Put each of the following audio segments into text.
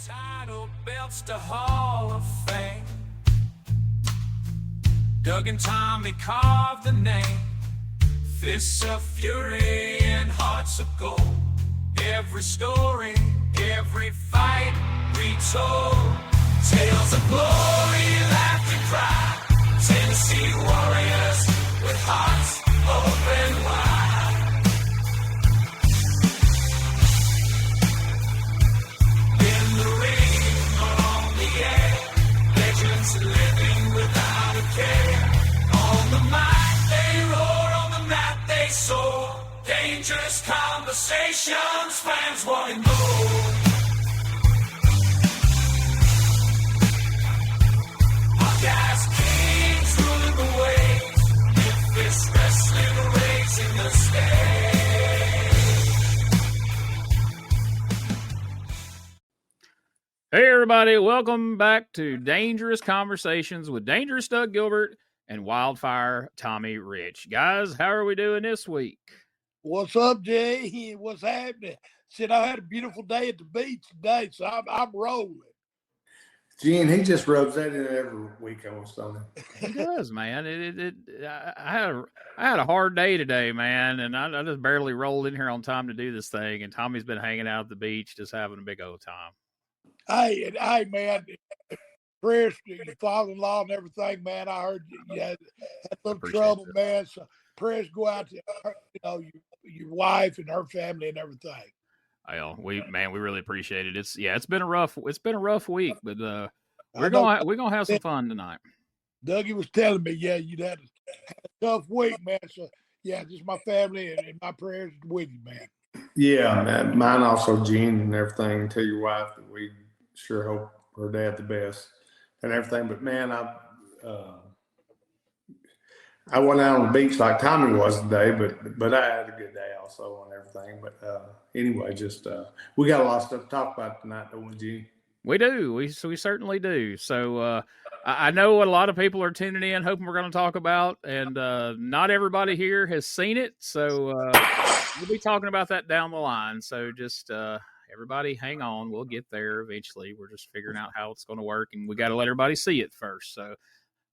Title belts to Hall of Fame. Doug and Tommy carved the name. Fists of fury and hearts of gold. Every story, every fight retold. Tales of glory, laughter, cry. Tennessee warriors with hearts open wide. In the ring or on the air, legends living without a care. On the mic they roar, on the mat they soar. Dangerous conversations, fans wanting more. Guys, kings ruling the waves. Memphis wrestling raising the stage. Hey everybody, welcome back to Dangerous Conversations with Dangerous Doug Gilbert and Wildfire Tommy Rich. Guys, how are we doing this week? What's up, Jay? What's happening? Said I had a beautiful day at the beach today, so I'm rolling. Gene, he just rubs that in every week almost on him. He does, man. I had a hard day today, man, and I just barely rolled in here on time to do this thing. And Tommy's been hanging out at the beach, just having a big old time. Hey, man, prayers to your father-in-law and everything, man. I heard you had a little trouble, man. So prayers go out to your wife and her family and everything. Well, we really appreciate it. It's been a rough week, but we're gonna have some fun tonight. Dougie was telling me, you'd had a tough week, man. So just my family and my prayers with you, man. Yeah, man. Mine also, Gene, and everything. And tell your wife that we sure hope her dad the best and everything. But man, I went out on the beach like Tommy was today, but I had a good day also on everything. But anyway, just we got a lot of stuff to talk about tonight, don't we, Gene? We do. We certainly do. So I know what a lot of people are tuning in, hoping we're going to talk about, and not everybody here has seen it. So we'll be talking about that down the line. So just everybody hang on. We'll get there eventually. We're just figuring out how it's going to work, and we got to let everybody see it first. So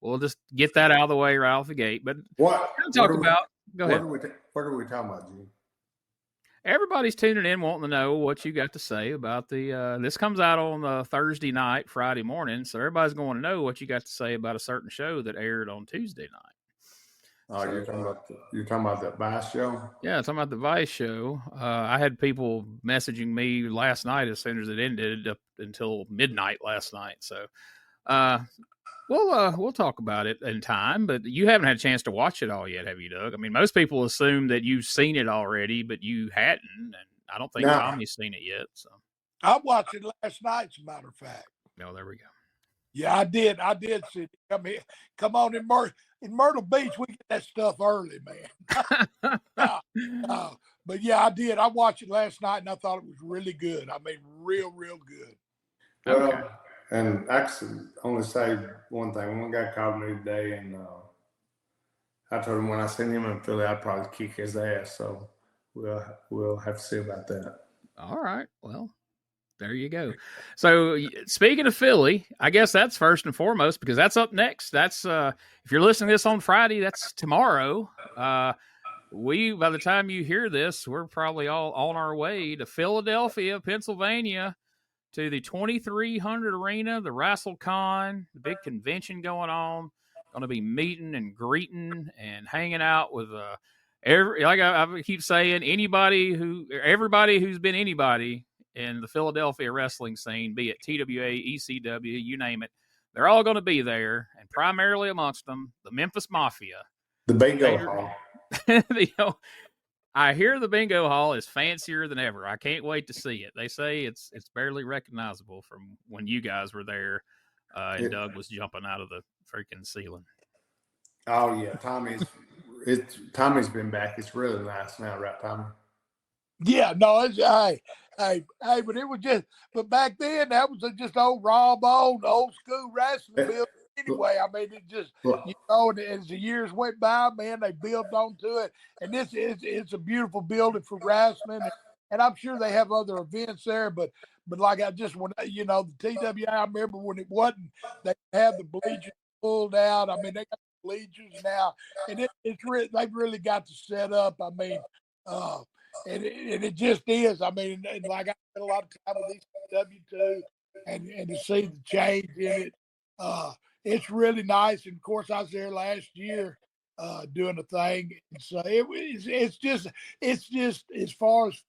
we'll just get that out of the way right off the gate. But go ahead. What are we talking about, Gene? Everybody's tuning in, wanting to know what you got to say about the. This comes out on Thursday night, Friday morning, so everybody's going to know what you got to say about a certain show that aired on Tuesday night. Oh, so, you're talking about that Vice show? Yeah, talking about the Vice show. I had people messaging me last night as soon as it ended up until midnight last night. So, we'll talk about it in time, but you haven't had a chance to watch it all yet, have you, Doug? I mean, most people assume that you've seen it already, but you hadn't, and I don't think Tommy's seen it yet. So I watched it last night, as a matter of fact. No, there we go. Yeah, I did see it. Come on, in Myrtle Beach, we get that stuff early, man. But yeah, I did. I watched it last night, and I thought it was really good. I mean, real good. Well, okay. And I can only say one thing. One guy called me today, and I told him when I seen him in Philly, I'd probably kick his ass. So we'll have to see about that. All right. Well, there you go. So speaking of Philly, I guess that's first and foremost because that's up next. That's if you're listening to this on Friday, that's tomorrow. By the time you hear this, we're probably all on our way to Philadelphia, Pennsylvania, to the 2300 Arena, the WrestleCon, the big convention going on. Going to be meeting and greeting and hanging out with I keep saying, everybody who's been anybody in the Philadelphia wrestling scene, be it TWA, ECW, you name it, they're all going to be there, and primarily amongst them, the Memphis Mafia. The bingo hall. I hear the bingo hall is fancier than ever. I can't wait to see it. They say it's barely recognizable from when you guys were there and Doug was jumping out of the freaking ceiling. Oh yeah, Tommy's been back. It's really nice now, right, Tommy? Yeah, no, it's but it was but back then that was just old raw bone, old school wrestling building. Anyway, I mean, it just, and as the years went by, man, they built onto it. And it's a beautiful building for wrestling. and I'm sure they have other events there, but like the TWA, I remember when it wasn't, they had the bleachers pulled out. I mean, they got the bleachers now, and they've really got to set up. I mean, and it just is. I mean, and like I spent a lot of time with ECW too, and to see the change in it, it's really nice. And of course, I was there last year doing the thing, and so it's just as far as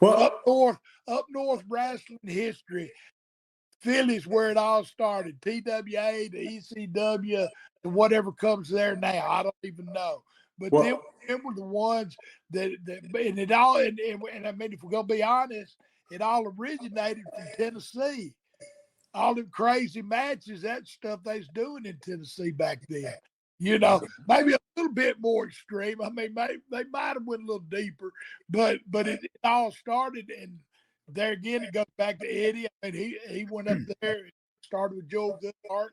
up north wrestling history. Philly's where it all started. TWA, the ECW, and whatever comes there now, I don't even know. But them were the ones that and it all and I mean, if we're gonna be honest, it all originated from Tennessee. All them crazy matches, that stuff they was doing in Tennessee back then. You know, maybe a little bit more extreme. I mean, they might have went a little deeper, but it all started, and there again, it goes back to Eddie. I mean, he went up there, started with Joe Goodhart,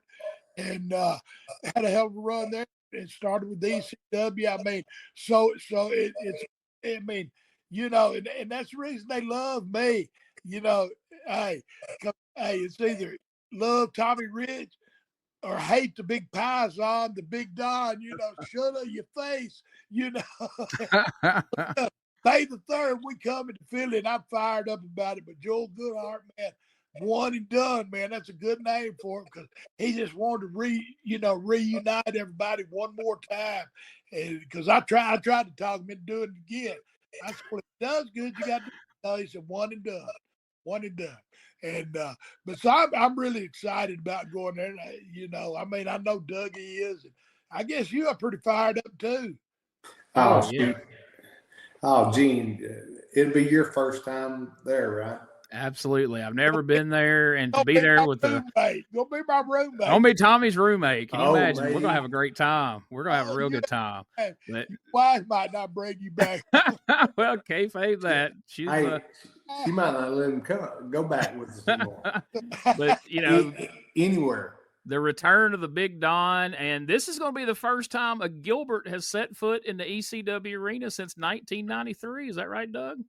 and had a hell of a run there. It started with ECW. I mean, so it's. I mean, you know, and that's the reason they love me. You know, hey, it's either love Tommy Rich or hate the big Pison, the big Don. You know, shut up your face. You know. May the 3rd, we come into Philly, and I'm fired up about it. But Joel Goodhart, man, one and done, man. That's a good name for him because he just wanted to reunite everybody one more time. And because I tried to talk him into doing it again. I said, well, if it does good, you got to do it. He said, one and done. And but so I'm really excited about going there. You know, I mean, I know Dougie is, and I guess you are pretty fired up too. Oh, yeah. Oh, Gene, it'll be your first time there, right? Absolutely. I've never been there, and to be there with gonna be my roommate. Gonna be Tommy's roommate. Can you imagine? Man. We're gonna have a great time. We're gonna have a real good time. But wife might not bring you back. well, kayfabe that. She might not let him go back with us anymore. But you know, anywhere. The return of the Big Don, and this is going to be the first time a Gilbert has set foot in the ECW arena since 1993. Is that right, Doug?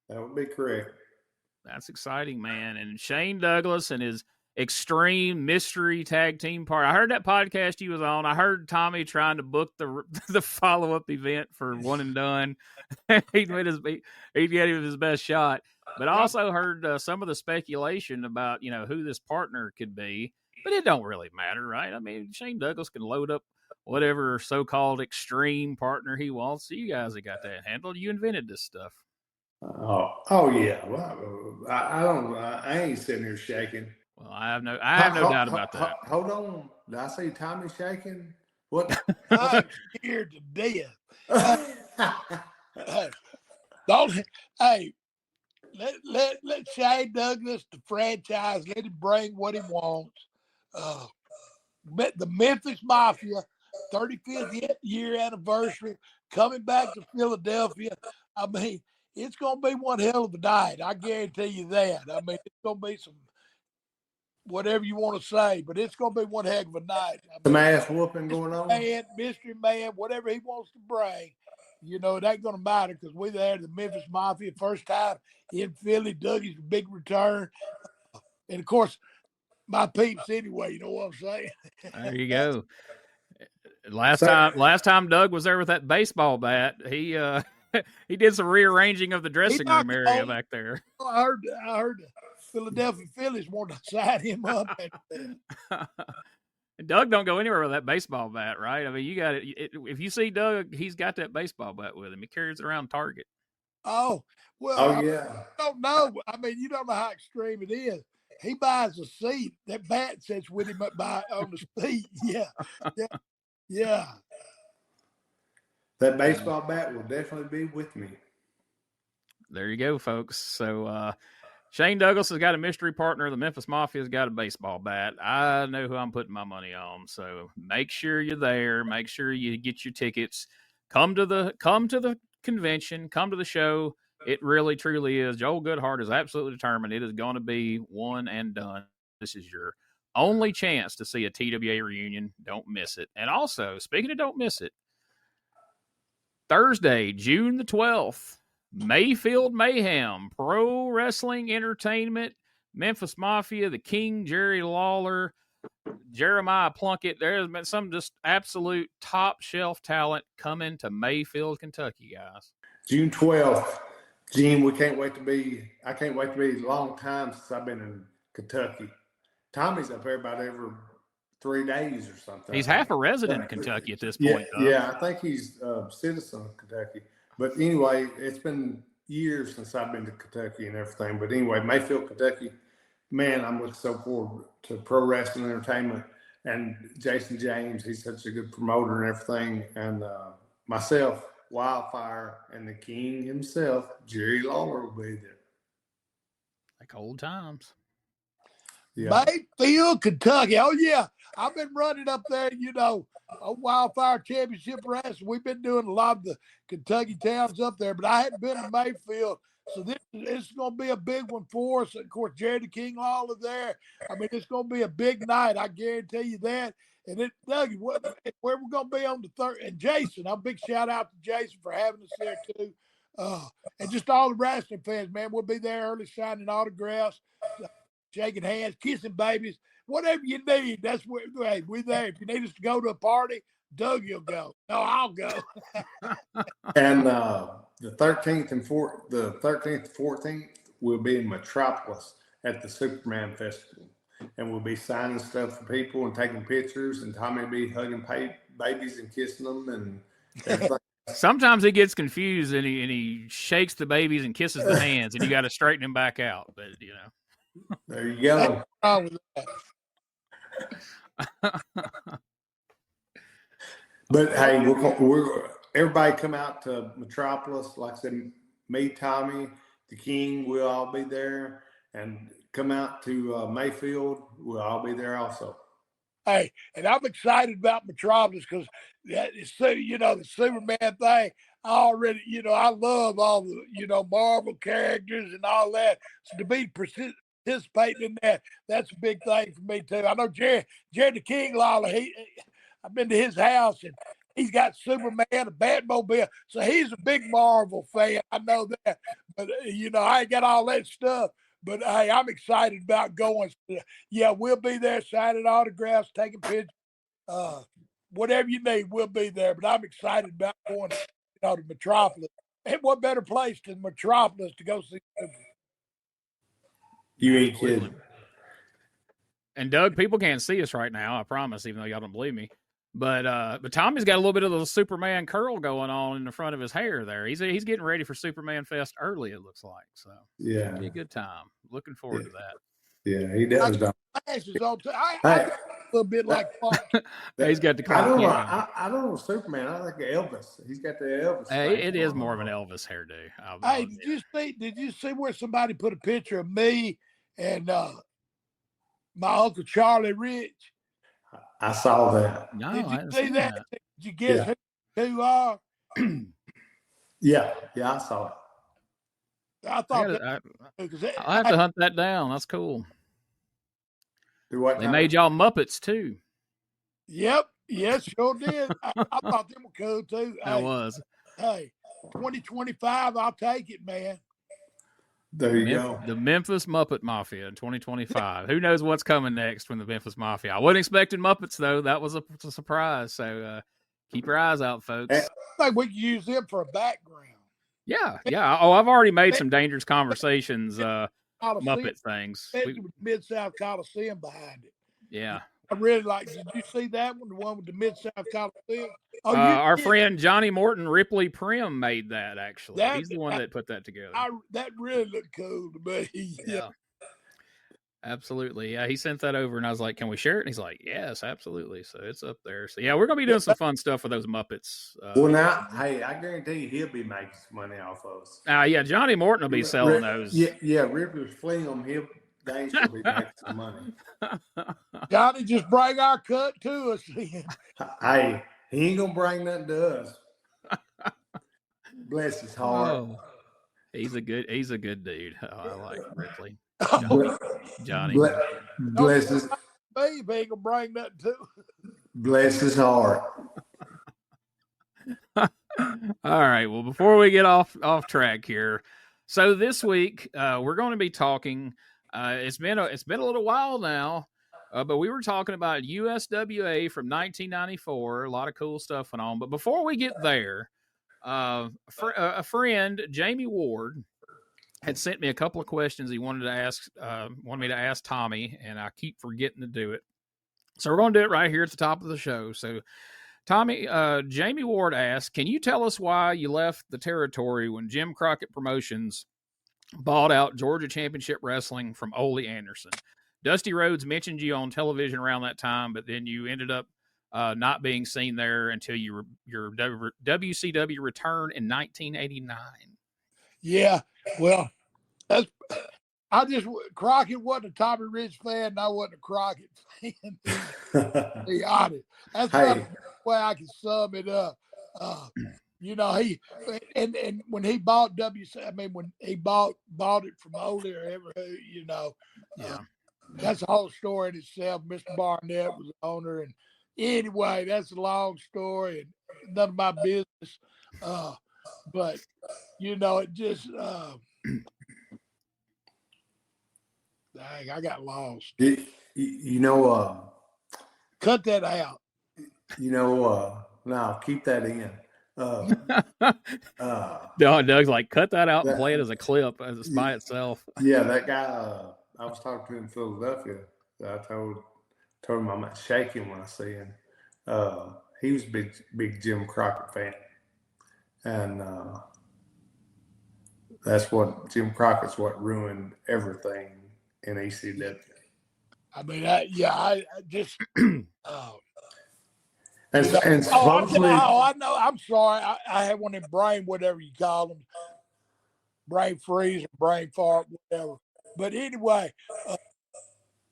That would be correct. That's exciting, man. And Shane Douglas and his extreme mystery tag team part. I heard that podcast you was on. I heard Tommy trying to book the follow-up event for One and Done. he gave his best shot. But I also heard some of the speculation about, you know, who this partner could be. But it don't really matter, right? I mean, Shane Douglas can load up whatever so-called extreme partner he wants. So you guys have got that handled. You invented this stuff. Oh yeah. Well, I ain't sitting here shaking. Well, I have no doubt about that. Hold on. Did I say Tommy shaking? What? I'm scared to death. Hey, let Shane Douglas, the franchise, let him bring what he wants. The Memphis Mafia, 35th year anniversary, coming back to Philadelphia. I mean, it's going to be one hell of a night. I guarantee you that. I mean, it's going to be some whatever you want to say, but it's going to be one heck of a night. Some ass whooping going on. Mystery man, whatever he wants to bring, you know, it ain't going to matter because we're there, the Memphis Mafia, first time in Philly. Dougie's big return. And, of course, my peeps anyway, you know what I'm saying? There you go. Last time Doug was there with that baseball bat, he did some rearranging of the dressing room area back there. I heard the Philadelphia Phillies wanted to sign him up. Doug don't go anywhere with that baseball bat, right? I mean, you got it. If you see Doug, he's got that baseball bat with him. He carries it around Target. Oh, well. Oh, yeah. I don't know. I mean, you don't know how extreme it is. He buys a seat. That bat sits with him on the seat. Yeah. That baseball bat will definitely be with me. There you go, folks. So Shane Douglas has got a mystery partner. The Memphis Mafia's got a baseball bat. I know who I'm putting my money on. So make sure you're there. Make sure you get your tickets. Come to the convention. Come to the show. It really, truly is. Joel Goodhart is absolutely determined. It is going to be one and done. This is your only chance to see a TWA reunion. Don't miss it. And also, speaking of don't miss it, Thursday, June the 12th, Mayfield Mayhem, Pro Wrestling Entertainment, Memphis Mafia, the King, Jerry Lawler, Jeremiah Plunkett. There has been some just absolute top shelf talent coming to Mayfield, Kentucky, guys. June 12th. Gene, I can't wait to be a long time since I've been in Kentucky. Tommy's up there about every 3 days or something. He's half a resident of Kentucky at this point. Yeah, I think he's a citizen of Kentucky. But anyway, it's been years since I've been to Kentucky and everything. But anyway, Mayfield, Kentucky, man, I'm looking so forward to Pro Wrestling Entertainment. And Jason James, he's such a good promoter and everything. And myself, Wildfire, and the King himself, Jerry Lawler, will be there. Like old times. Yeah. Mayfield, Kentucky. Oh, yeah. I've been running up there, a Wildfire Championship Wrestling. We've been doing a lot of the Kentucky towns up there, but I hadn't been to Mayfield. So this is going to be a big one for us. Of course, Jerry the King Lawler there. I mean, it's going to be a big night. I guarantee you that. And Doug, where we're going to be on the third. And Jason, a big shout out to Jason for having us there too. And just all the wrestling fans, man. We'll be there early signing autographs, shaking hands, kissing babies, whatever you need. That's where we're there. If you need us to go to a party, Doug, you'll go. No, I'll go. And the 13th and 14th, we'll be in Metropolis at the Superman Festival. And we'll be signing stuff for people and taking pictures. And Tommy will be hugging babies and kissing them and everything. Sometimes he gets confused and he shakes the babies and kisses the hands, and you got to straighten him back out. But, There you go. But hey, we're everybody come out to Metropolis. Like I said, me, Tommy, the King, we'll all be there, and come out to Mayfield. We'll all be there also. Hey, and I'm excited about Metropolis because the Superman thing. I already, I love all the Marvel characters and all that. So to be participating in that, that's a big thing for me too. I know Jerry the King Lawler. I've been to his house and he's got Superman, a Batmobile. So he's a big Marvel fan. I know that. But, I ain't got all that stuff. But, hey, I'm excited about going. Yeah, we'll be there signing autographs, taking pictures. Whatever you need, we'll be there. But I'm excited about going to Metropolis. And what better place than Metropolis to go see Superman? You ain't kidding. And Doug, people can't see us right now, I promise, even though y'all don't believe me. But Tommy's got a little bit of the Superman curl going on in the front of his hair there. He's getting ready for Superman Fest early, it looks like. So yeah, it'll be a good time. Looking forward to that. Yeah, he does. I a little bit like he's got the I don't know Superman. I think Elvis. He's got the Elvis. Hey, it is more of an Elvis hairdo. Hey, did you see where somebody put a picture of me and my Uncle Charlie Rich? I saw that. No, did I you didn't see that? that. Did you guess who are? Yeah, I saw it. I thought I'll have to hunt that down. That's cool. They made y'all Muppets too. Yep. Yes, sure did. I thought them were cool too. That was. Hey, 2025, I'll take it, man. There you go. The Memphis Muppet Mafia in 2025. Who knows what's coming next from the Memphis Mafia? I wasn't expecting Muppets, though. That was a surprise. So keep your eyes out, folks. I think we could use them for a background. Yeah. Oh, I've already made some dangerous conversations, Muppet things. Mid-South Coliseum behind it. Yeah. I really like. Did you see that one? The one with the Mid-South Coliseum? Our friend Johnny Morton Ripley Prim made that. Actually, he's the one that put that together. That really looked cool to me. Yeah, absolutely. Yeah, he sent that over, and I was like, "Can we share it?" And he's like, "Yes, absolutely." So it's up there. So yeah, we're gonna be doing some fun stuff with those Muppets. Well, now, hey, I guarantee you, he'll be making some money off of us. Yeah, Johnny Morton will be selling those. Yeah, Ripley's fling them. They should be making some money. Johnny, just bring our cut to us. Hey, he ain't gonna bring nothing to us. Bless his heart. Oh, he's a good dude. Oh, I like Ripley. Johnny. Bless his. Babe ain't gonna bring nothing to us. Bless his heart. All right. Well, before we get off track here, so this week we're going to be talking. It's been a little while now, but we were talking about USWA from 1994. A lot of cool stuff went on. But before we get there, a friend, Jamie Ward, had sent me a couple of questions he wanted me to ask Tommy, and I keep forgetting to do it. So we're going to do it right here at the top of the show. So, Tommy, Jamie Ward asked, can you tell us why you left the territory when Jim Crockett Promotions bought out Georgia Championship Wrestling from Ole Anderson? Dusty Rhodes mentioned you on television around that time, but then you ended up not being seen there until your WCW return in 1989. Yeah, well, Crockett wasn't a Tommy Rich fan, and I wasn't a Crockett fan. To be honest, that's the way I can sum it up. He and when he bought when he bought it from Ole or ever, that's a whole story in itself. Mr. Barnett was the owner, and anyway, that's a long story and none of my business. But it just dang, I got lost. Cut that out. No, keep that in. Doug's like, cut that out and play it as a clip by itself. Yeah, that guy. I was talking to him in Philadelphia. I told him I'm not shaking when I see him. He was a big Jim Crockett fan, and that's what Jim Crockett's what ruined everything in ECW. I mean, I just. And supposedly, I know. I'm sorry. I had one in brain, whatever you call them, brain freeze or brain fart, whatever. But anyway,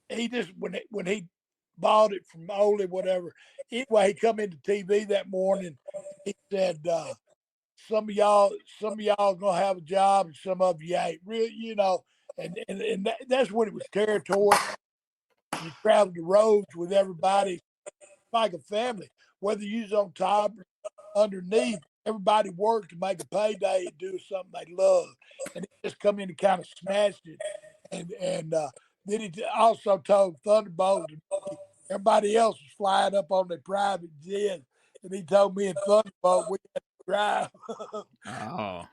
he just when he bought it from Ole, whatever. Anyway, he come into TV that morning. He said, "Some of y'all gonna have a job, and some of you ain't." Really, and that's when it was territory. You traveled the roads with everybody like a family. Whether you was on top or underneath, everybody worked to make a payday and do something they loved. And he just come in and kind of smashed it. And then he also told Thunderbolt, everybody else was flying up on their private jet. And he told me and Thunderbolt we had to drive. Oh.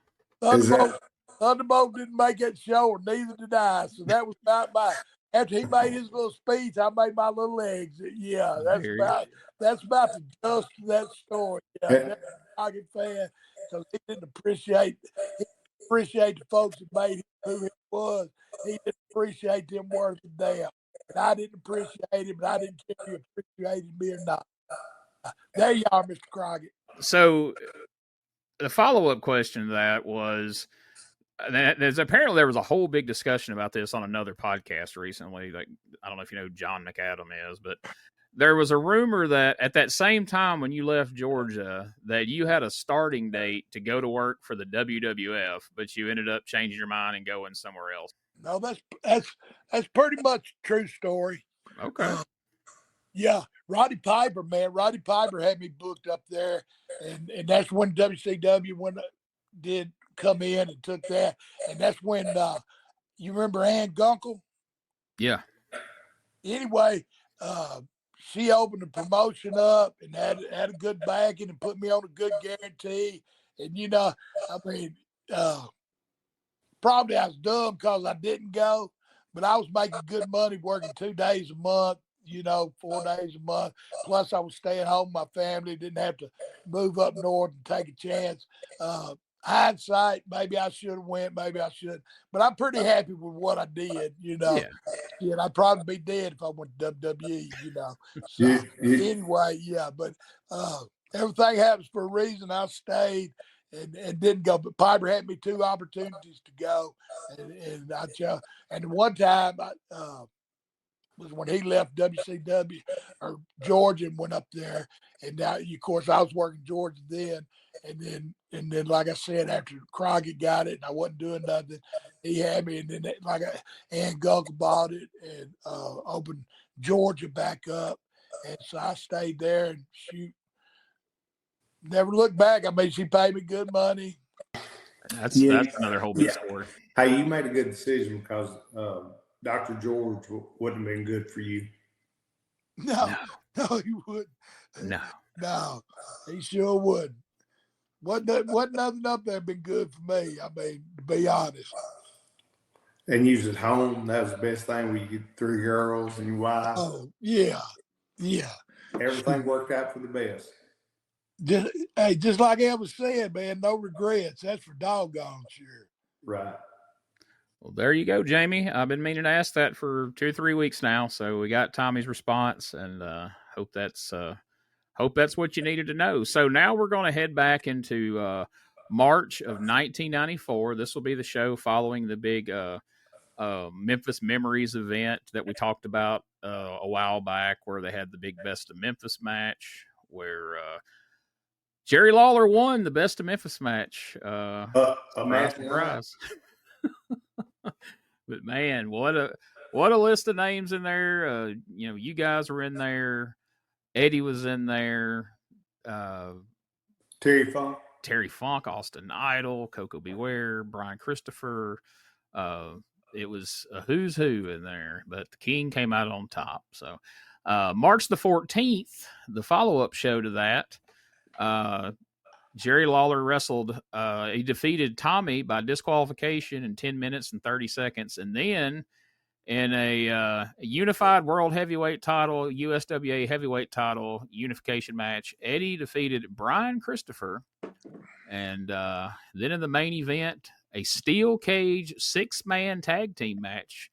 Thunderbolt didn't make that show, or neither did I. So that was about my. After he made his little speech, I made my little exit. Yeah, that's about the gist of that story. Yeah, that's a Crockett fan, because he didn't appreciate the folks that made him who he was. He didn't appreciate them worth a damn. And I didn't appreciate him, but I didn't care if he appreciated me or not. There you are, Mr. Crockett. So the follow-up question to that was, apparently there was a whole big discussion about this on another podcast recently. Like, I don't know if you know who John McAdam is, but there was a rumor that at that same time when you left Georgia that you had a starting date to go to work for the WWF, but you ended up changing your mind and going somewhere else. No, that's pretty much a true story. Okay. Yeah, Roddy Piper, man. Roddy Piper had me booked up there, and that's when WCW did come in and took that. And that's when you remember Ann Gunkel? Yeah. Anyway, she opened the promotion up and had a good backing and put me on a good guarantee. And probably I was dumb because I didn't go, but I was making good money working 2 days a month, 4 days a month. Plus I was staying home with my family, didn't have to move up north and take a chance. Hindsight, maybe I should have went, maybe I should, but I'm pretty happy with what I did, Yeah, and I'd probably be dead if I went to WWE, So anyway, yeah, but everything happens for a reason. I stayed and didn't go, but Piper had me 2 opportunities to go, and I chose. And one time was when he left WCW or Georgia and went up there, and now, of course, I was working Georgia then. And then, like I said, after Crockett got it and I wasn't doing nothing, he had me. And then, Ann Gunkel bought it and opened Georgia back up. And so I stayed there and Never looked back. I mean, she paid me good money. That's another whole big story. Hey, you made a good decision because Dr. George wouldn't have been good for you. No, he wouldn't. No, he sure wouldn't. Wasn't nothing up there been good for me. I mean, to be honest. And you was at home. That was the best thing. We get 3 girls and your wife. Oh, yeah. Everything worked out for the best. Just like Elvis said, man, no regrets. That's for doggone sure. Right. Well, there you go, Jamie. I've been meaning to ask that for 2 or 3 weeks now. So we got Tommy's response, and hope that's what you needed to know. So now we're going to head back into March of 1994. This will be the show following the big Memphis Memories event that we talked about a while back, where they had the big Best of Memphis match, where Jerry Lawler won the Best of Memphis match. A match prize. But man, what a list of names in there. You guys were in there. Eddie was in there. Terry Funk, Austin Idol, Coco Beware, Brian Christopher. It was a who's who in there, but the King came out on top. So March the 14th, the follow-up show to that, Jerry Lawler wrestled. He defeated Tommy by disqualification in 10 minutes and 30 seconds. And then in a unified world heavyweight title, USWA heavyweight title unification match, Eddie defeated Brian Christopher. And then in the main event, a steel cage 6-man tag team match,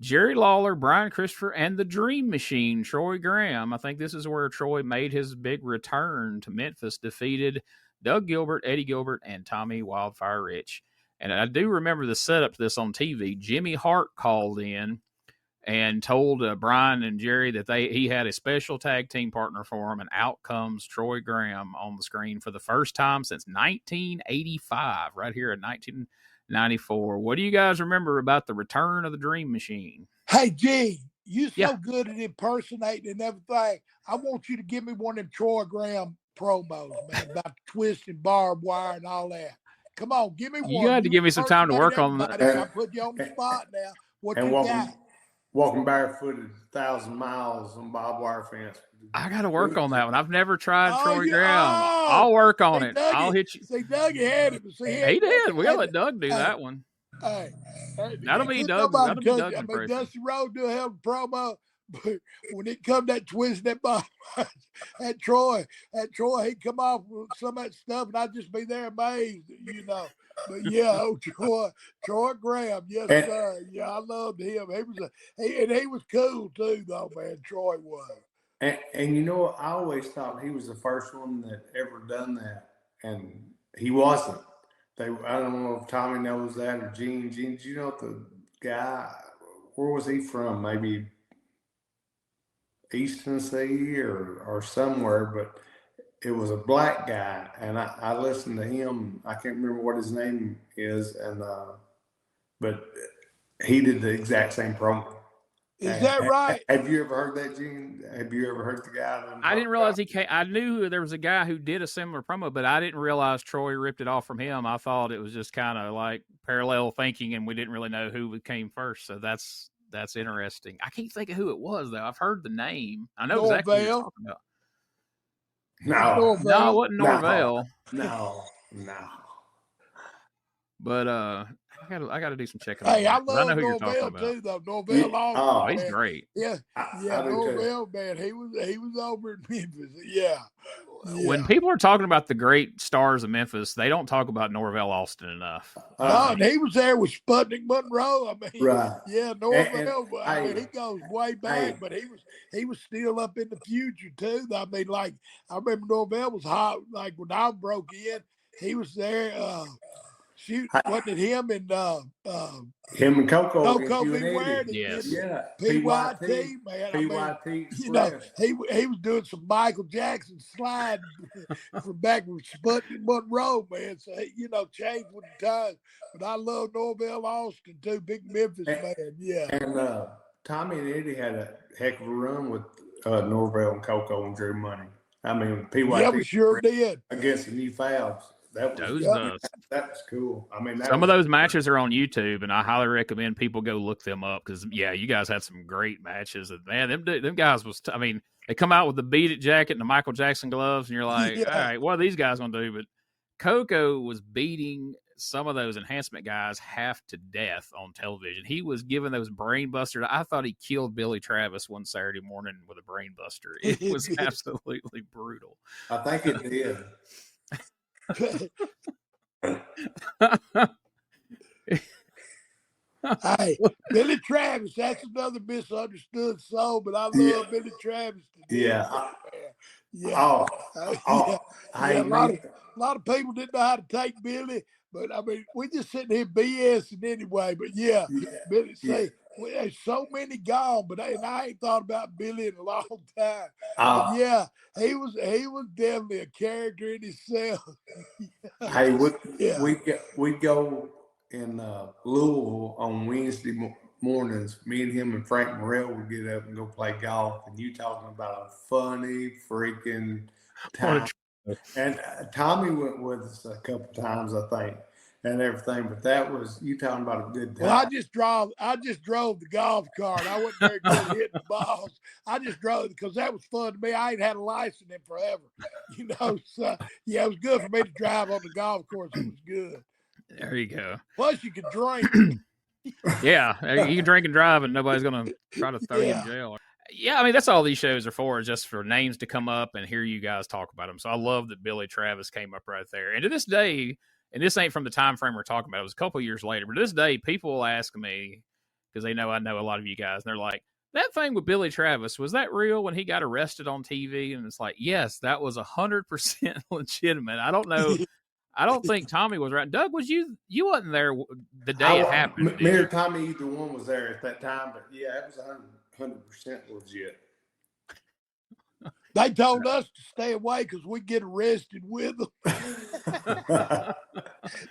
Jerry Lawler, Brian Christopher, and the Dream Machine, Troy Graham. I think this is where Troy made his big return to Memphis, defeated Doug Gilbert, Eddie Gilbert, and Tommy Wildfire Rich. And I do remember the setup to this on TV. Jimmy Hart called in and told Brian and Jerry that he had a special tag team partner for him, and out comes Troy Graham on the screen for the first time since 1985, right here in 1994. What do you guys remember about the return of the Dream Machine? Hey, G, you so good at impersonating and everything. I want you to give me one of them Troy Graham promos, man, about twisting barbed wire and all that. Come on, give me one. You got to give me some time to work on that. I put you on the spot now. What you got? Walking barefooted 1,000 miles on barbed wire fence. I got to work on that one. I've never tried Troy Graham. I'll work on it. I'll hit you. See, Doug had it. He did. We'll let Doug do that one. Hey, that'll be Doug's. That'll be Doug's impression. Dusty Rhodes do a hell of a promo, but when it come that twist that ball, at Troy, he'd come off with some of that stuff, and I'd just be there amazed, But yeah, Troy Graham, yes sir. Yeah, I loved him. He was cool too, though, man. Troy was. And I always thought he was the first one that ever done that, and he wasn't. I don't know if Tommy knows that or Gene. Gene, do you know the guy? Where was he from? Maybe East Tennessee or somewhere, but it was a black guy, and I listened to him. I can't remember what his name is, but he did the exact same promo. Is that right? Have you ever heard that, Gene? Have you ever heard the guy? I didn't realize he came. I knew there was a guy who did a similar promo, but I didn't realize Troy ripped it off from him. I thought it was just kind of like parallel thinking, and we didn't really know who came first. So that's interesting. I can't think of who it was, though. I've heard the name. I know exactly what you're talking about. No, it wasn't Norvell. No. But I gotta do some checking. Hey, I love Norvell too, though. Norvell, he's great. Yeah, Norvell, man, he was over in Memphis. Yeah. When people are talking about the great stars of Memphis, they don't talk about Norvell Austin enough. No, and he was there with Sputnik Monroe. I mean, right. Yeah, Norvell. He goes way back, but he was still up in the future too. I mean, like I remember Norvell was hot. Like when I broke in, he was there. Wasn't it him and him and Coco Beware? Yes. Yeah. PYT, man. PYT. He was doing some Michael Jackson slide from back with Sputnik Monroe, man. So changed with the times. But I love Norvell Austin too, big Memphis man. Yeah. And Tommy and Eddie had a heck of a run with Norvell and Coco and Drew Money. I mean, Yeah, we sure did. against the New Fabs. That was cool. I mean, some of those matches are on YouTube, and I highly recommend people go look them up because you guys had some great matches. And man, them guys was. I mean, they come out with the Beat It jacket and the Michael Jackson gloves, and you're like, all right, what are these guys gonna do? But Coco was beating some of those enhancement guys half to death on television. He was giving those brain busters. I thought he killed Billy Travis one Saturday morning with a brain buster. It was absolutely brutal. I think it did. Hey, Billy Travis, that's another misunderstood soul, but I love Billy Travis today. Yeah. A lot of people didn't know how to take Billy, but I mean, we just sitting here BSing anyway. But Billy say there's so many gone, but I ain't thought about Billy in a long time. He was definitely a character in himself. Hey, we go in Louisville on Wednesday mornings. Me and him and Frank Morrell would get up and go play golf. And you talking about a funny freaking time. And Tommy went with us a couple times, I think, and everything. But that was you talking about a good time. Well, I just drove the golf cart. I wasn't very good at hitting the balls. I just drove because that was fun to me. I ain't had a license in forever, So it was good for me to drive on the golf course. It was good. There you go. Plus, you could drink. You can drink and drive, and nobody's gonna try to throw you in jail. Yeah, I mean, that's all these shows are for, is just for names to come up and hear you guys talk about them. So I love that Billy Travis came up right there. And to this day, and this ain't from the time frame we're talking about, it was a couple of years later, but to this day, people will ask me, because they know I know a lot of you guys, and they're like, that thing with Billy Travis, was that real when he got arrested on TV? And it's like, yes, that was 100% legitimate. I don't know. I don't think Tommy was right. Doug, was you wasn't there the day it happened? Me or Tommy, either one was there at that time, but yeah, it was 100% legit. They told us to stay away because we get arrested with them.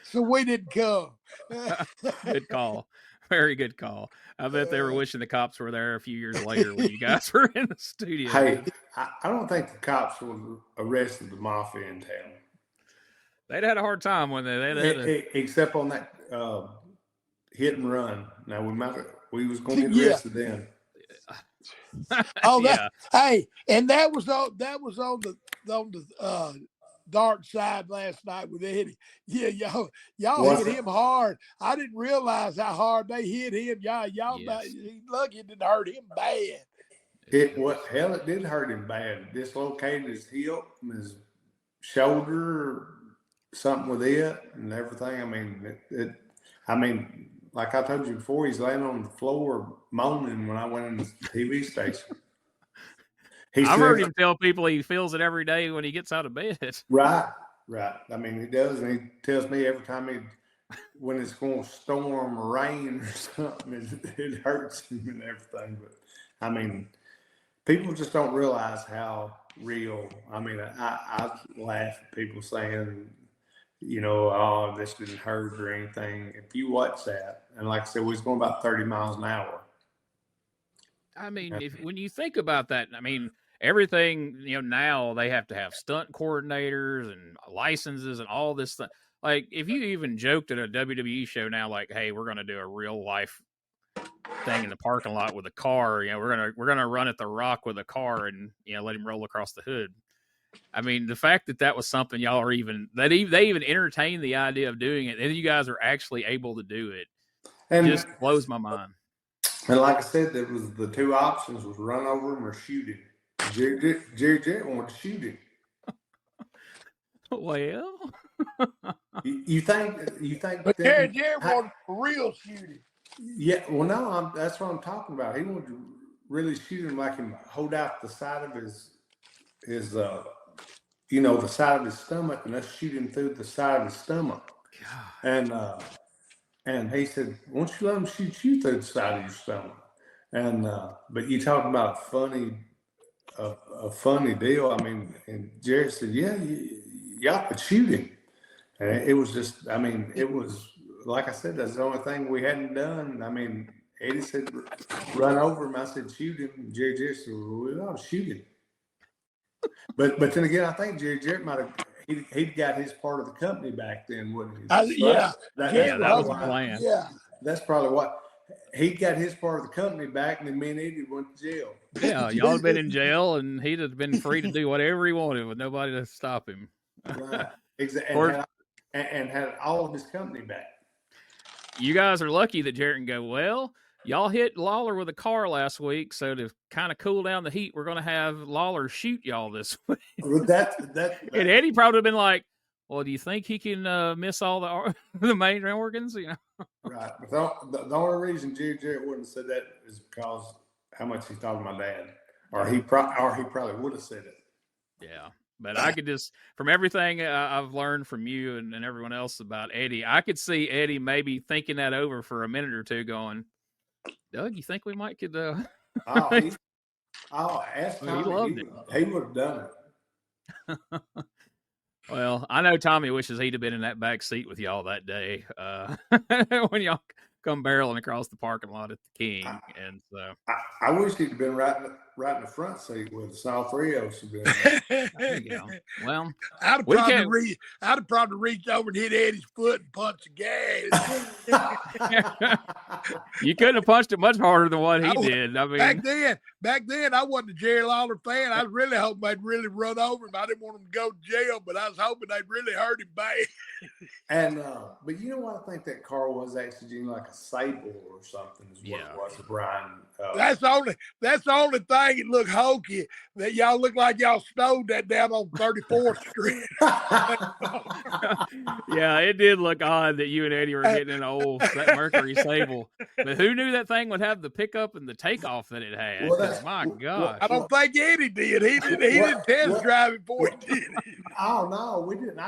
So we didn't come. Good call. Very good call. I bet they were wishing the cops were there a few years later when you guys were in the studio. Hey, I don't think the cops would have arrested the mafia in town. They'd had a hard time when they except on that hit and run. Now we was going to get arrested then. Hey, and that was on the dark side last night with Eddie. Yeah, y'all hit him hard. I didn't realize how hard they hit him. Y'all lucky it didn't hurt him bad. It did hurt him bad. It dislocated his hip and his shoulder, something with it and everything. I mean, like I told you before, he's laying on the floor moaning when I went in the TV station. I've heard him tell people he feels it every day when he gets out of bed. Right. I mean, he does, and he tells me every time when it's going to storm or rain or something, it hurts him and everything. But I mean, people just don't realize how real. I mean, I laugh at people saying, oh, this didn't hurt or anything. If you watch that, and like I said, we was going about 30 miles an hour. I mean, when you think about that, I mean, everything, now they have to have stunt coordinators and licenses and all this stuff. Like, if you even joked at a WWE show now, like, hey, we're going to do a real life thing in the parking lot with a car, we're going to run at the Rock with a car and, let him roll across the hood. I mean, the fact that was something y'all are they even entertained the idea of doing it, and you guys are actually able to do it, and just blows my mind. And like I said, there was the two options was run over him or shoot him. Jerry Jarrett wanted to shoot him. Well, you think? But Jerry Jarrett wanted a real shooting. Yeah, well, no, that's what I'm talking about. He wanted to really shoot him, like him hold out the side of his the side of his stomach, and let's shoot him through the side of his stomach. God. And he said, "Why don't you let him shoot you through the side of your stomach?" And but you talking about a funny deal. I mean, and Jerry said, "Yeah, y'all could shoot him." And it was just, I mean, it was like I said, that's the only thing we hadn't done. I mean, Eddie said, "Run over him." I said, "Shoot him." And Jerry said, "Well, I'll shoot him." But then again, I think Jerry Jarrett might have he'd got his part of the company back then, wouldn't he? That was the plan. Yeah, that's probably what he got his part of the company back, and then me and Eddie went to jail. Yeah, y'all had been in jail, and he'd have been free to do whatever he wanted with nobody to stop him. Right. Exactly. And had all of his company back. You guys are lucky that Jarrett can go, well, y'all hit Lawler with a car last week, so to kind of cool down the heat, we're going to have Lawler shoot y'all this week. Well, and Eddie probably would have been like, well, do you think he can miss all the main organs? You know? Right. But the only reason Jerry Jarrett wouldn't have said that is because how much he thought of my dad. Or he probably would have said it. Yeah. But I could just, from everything I've learned from you and everyone else about Eddie, I could see Eddie maybe thinking that over for a minute or two going, Doug, you think we might could ask He Tommy. loved it. He would have done it. Well, I know Tommy wishes he'd have been in that back seat with y'all that day when y'all come barreling across the parking lot at the King. And so I wish he'd been right in the front seat with us. All three of us have been. there you go. Well, I'd have probably reached over and hit Eddie's foot and punched the gas. you couldn't have punched it much harder than what he did. I mean, back then, I wasn't a Jerry Lawler fan. I was really hoping they'd really run over him. I didn't want him to go to jail, but I was hoping they'd really hurt him bad. And but you know what? I think that car was actually like a Sable or something. Is what it was, Brian. That's the only thing it looked hokey, that y'all look like y'all stowed that down on 34th Street. Yeah, it did look odd that you and Eddie were getting in that Mercury Sable. But who knew that thing would have the pickup and the takeoff that it had? Well, my gosh. I don't think Eddie did. He didn't test drive it before he did it. Oh, no, we didn't.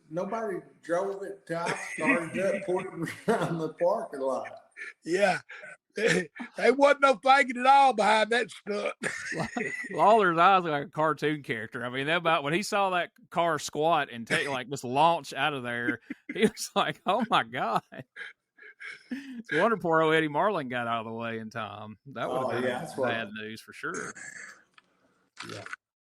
Nobody drove it till I started up, poured it around the parking lot. Yeah. There wasn't no thinking at all behind that stuff. Lawler's eyes look like a cartoon character. I mean, when he saw that car squat and just launch out of there, he was like, "Oh my god!" It's a wonder poor old Eddie Marlin got out of the way in time. That would have been bad news for sure. Yeah.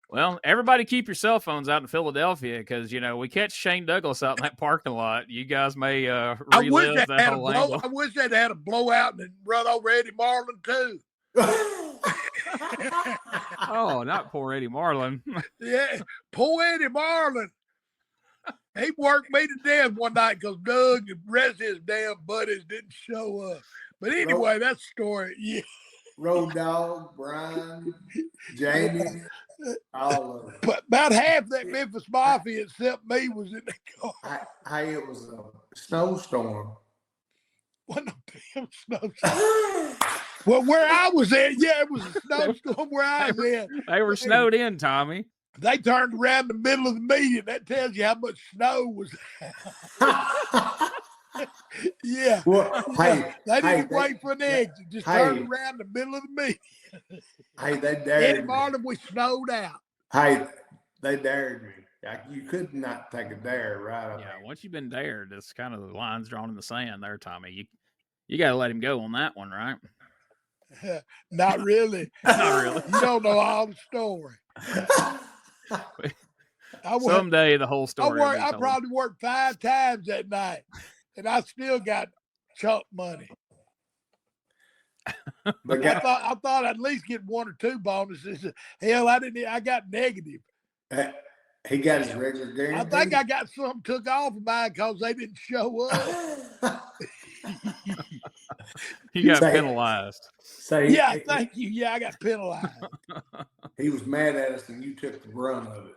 Well, everybody keep your cell phones out in Philadelphia because, we catch Shane Douglas out in that parking lot. You guys may relive that whole angle. I wish they'd had a blowout and run over Eddie Marlin, too. Oh, not poor Eddie Marlin. Yeah, poor Eddie Marlin. He worked me to death one night because Doug and the rest of his damn buddies didn't show up. But anyway, that's the story. Yeah. Road Dog, Brian, Jamie, all of them. But about half that Memphis Mafia, except me, was in the car. It was a snowstorm. What a damn snowstorm. Well, where I was at, it was a snowstorm where I was at. They were snowed in, Tommy. They turned around the middle of the meeting. That tells you how much snow was there. Yeah. Well, they didn't wait for an exit. Just turned around the middle of the meeting. They dared Eddie me. Marlin, we snowed out. They dared me. You could not take a dare, right? Once you've been dared, it's kind of the lines drawn in the sand there, Tommy. You got to let him go on that one, right? Not really. Not really. You don't know all the story. Someday the whole story. I probably worked 5 times that night. And I still got chunk money. But I thought I'd at least get 1 or 2 bonuses. Hell, I got negative. He got his regular guarantee. I think I got something took off of mine because they didn't show up. You got penalized. Thank you. Yeah, I got penalized. He was mad at us and you took the brunt of it.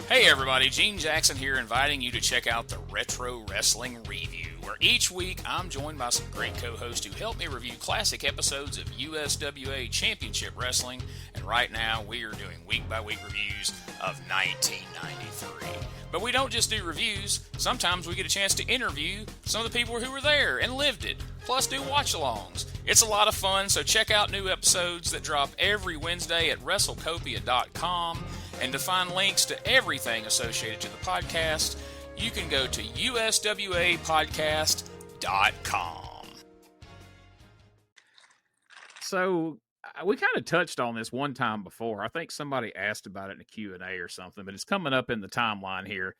Hey everybody, Gene Jackson here, inviting you to check out the Retro Wrestling Review, where each week I'm joined by some great co-hosts who help me review classic episodes of USWA Championship Wrestling, and right now we are doing week-by-week reviews of 1993. But we don't just do reviews, sometimes we get a chance to interview some of the people who were there and lived it, plus do watch-alongs. It's a lot of fun, so check out new episodes that drop every Wednesday at WrestleCopia.com. And to find links to everything associated to the podcast, you can go to USWApodcast.com. So we kind of touched on this one time before. I think somebody asked about it in a Q&A or something, but it's coming up in the timeline here.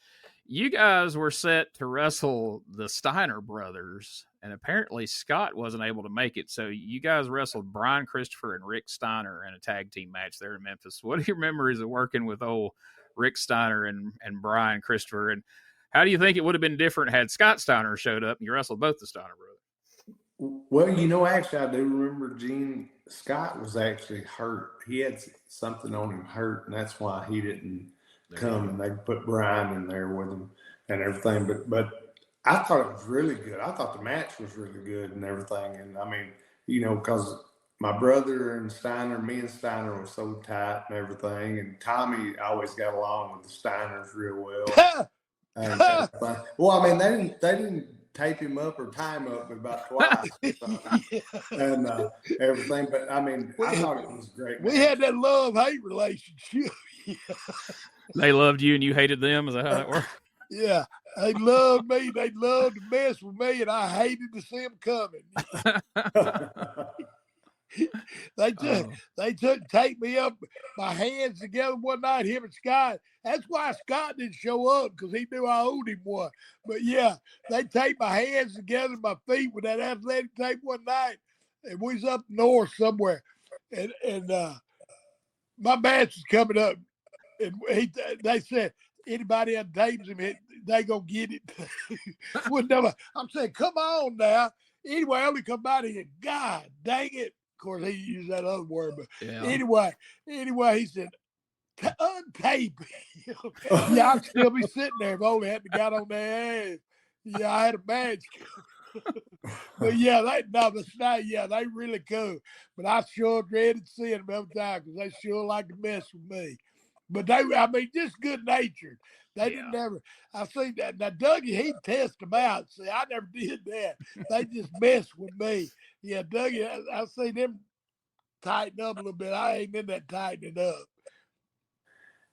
You guys were set to wrestle the Steiner Brothers, and apparently Scott wasn't able to make it. So you guys wrestled Brian Christopher and Rick Steiner in a tag team match there in Memphis. What are your memories of working with old Rick Steiner and Brian Christopher? And how do you think it would have been different had Scott Steiner showed up and you wrestled both the Steiner Brothers? Well, actually, I do remember Gene Scott was actually hurt. He had something on him hurt, and that's why he didn't come. And they put Brian in there with him and everything. But I thought it was really good. I thought the match was really good and everything. And I mean, because my brother and Steiner, me and Steiner were so tight and everything. And Tommy always got along with the Steiners real well. And well, I mean, they didn't tape him up or tie him up about twice and everything. But I mean, I thought it was great. We had that love-hate relationship. They loved you and you hated them? Is that how that worked? Yeah. They loved me. They loved to mess with me, and I hated to see them coming. They taped me up, my hands together one night, him and Scott. That's why Scott didn't show up, because he knew I owed him one. But yeah, they taped my hands together, my feet with that athletic tape one night, and we was up north somewhere, and my match was coming up, and they said anybody that tapes him, they gonna get it. I'm saying, come on now. Anyway, I only come out here, God dang it. Of course, he used that other word, but yeah. Anyway, he said, untape. Yeah, I'd still be sitting there if I only hadn't got on their ass. Yeah, I had a match. But yeah, they really cool. But I sure dreaded seeing them every time, because they sure like to mess with me. But just good natured. They didn't ever. I seen that. Now, Dougie, he'd test them out. See, I never did that. They just messed with me. Yeah, Dougie, I seen them tighten up a little bit. I ain't in that tightening up.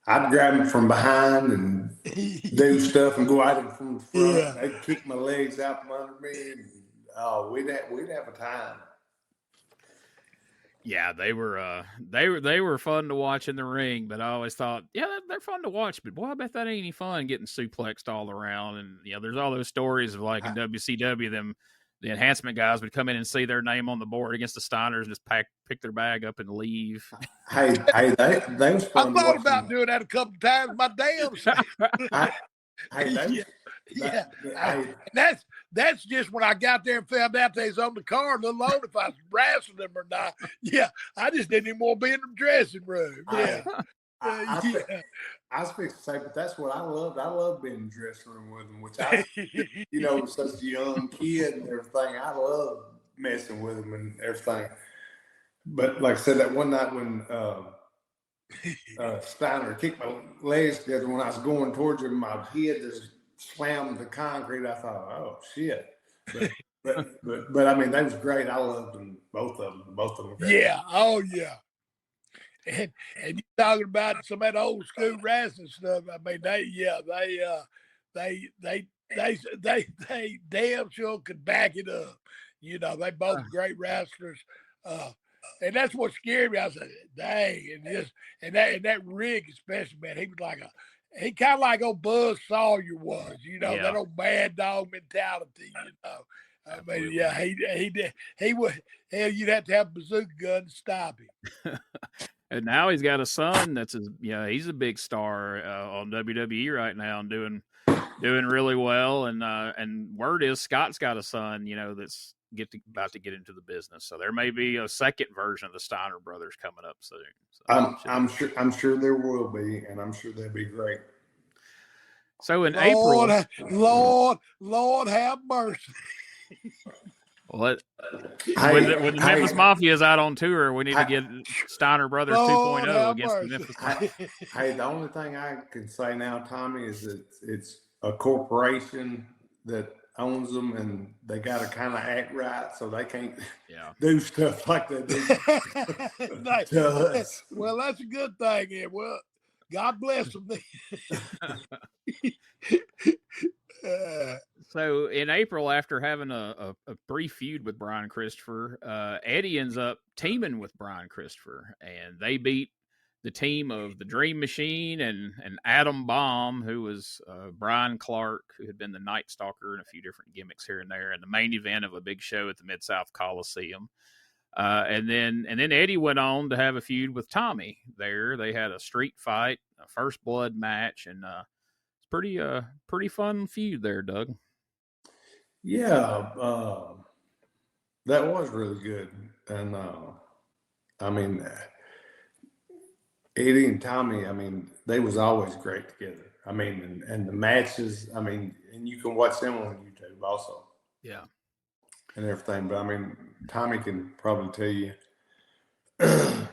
I'd grab them from behind and do stuff and go at them from the front. Yeah. They'd kick my legs out from under me. And, we'd have a time. Yeah, they were fun to watch in the ring, but I always thought, yeah, they're fun to watch, but boy, I bet that ain't any fun getting suplexed all around. And there's all those stories of like in WCW, the enhancement guys would come in and see their name on the board against the Steiners and just pick their bag up and leave. Hey, they was fun. I thought about doing that a couple of times. My damn self. That's just when I got there and found out they was on the card, let alone if I was wrestling them or not. Yeah, I just didn't even want to be in the dressing room. Yeah. I was fixing to say, but that's what I loved. I loved being in the dressing room with them, which I, was such a young kid and everything. I loved messing with them and everything. But like I said, that one night when Steiner kicked my legs together when I was going towards him, my head just slammed the concrete. I thought, oh shit! But I mean, they was great. I loved them, both of them. Great. Yeah. Oh yeah. And you talking about some of that old school wrestling stuff? I mean, they damn sure could back it up. They both great wrestlers. And that's what scared me. I said, dang, and that Rick especially, man, he was he kind of like old Buzz Sawyer was, that old bad dog mentality, I mean, yeah, he would, hell, you'd have to have a bazooka gun to stop him. And now he's got a son he's a big star on WWE right now and doing really well. And word is Scott's got a son, that's about to get into the business. So there may be a second version of the Steiner Brothers coming up soon. So I'm sure there will be, and I'm sure they'll be great. So in April, Lord have mercy. Well, when the Memphis Mafia is out on tour, we need to get Steiner Brothers 2.0 against the Memphis Mafia. Hey, the only thing I can say now, Tommy, is that it's a corporation that owns them, and they got to kind of act right, so they can't do stuff like they do to us. Well, that's a good thing. Yeah. Well, God bless them. So in April, after having a brief feud with Brian Christopher, Eddie ends up teaming with Brian Christopher, and they beat the team of the Dream Machine and Adam Baum, who was Brian Clark, who had been the Night Stalker and a few different gimmicks here and there, in the main event of a big show at the Mid-South Coliseum. And then Eddie went on to have a feud with Tommy there. They had a street fight, a first blood match, and it's pretty fun feud there, Doug. Yeah, that was really good. And I mean, Eddie and Tommy, I mean, they was always great together. I mean, and the matches, I mean, and you can watch them on YouTube also. Yeah. And everything. But I mean, Tommy can probably tell you a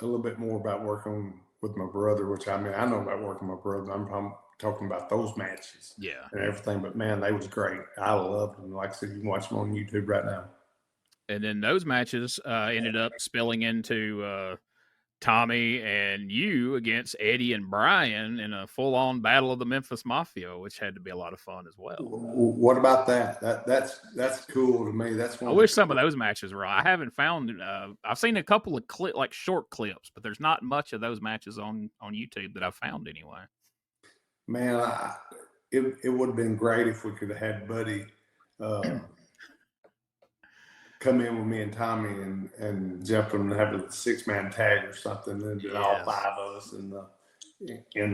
little bit more about working with my brother, which I mean, I know about working with my brother. I'm talking about those matches. Yeah. And everything. But man, they was great. I loved them. Like I said, you can watch them on YouTube right now. And then those matches ended up spilling into Tommy and you against Eddie and Brian in a full-on battle of the Memphis Mafia, which had to be a lot of fun as well. What about that? That's cool to me. That's one. I wish some of those matches were. I haven't found. I've seen a couple of short clips, but there's not much of those matches on YouTube that I've found anyway. Man, it would have been great if we could have had Buddy come in with me and Tommy and jump them and have a 6-man tag or something, and then all 5 of us in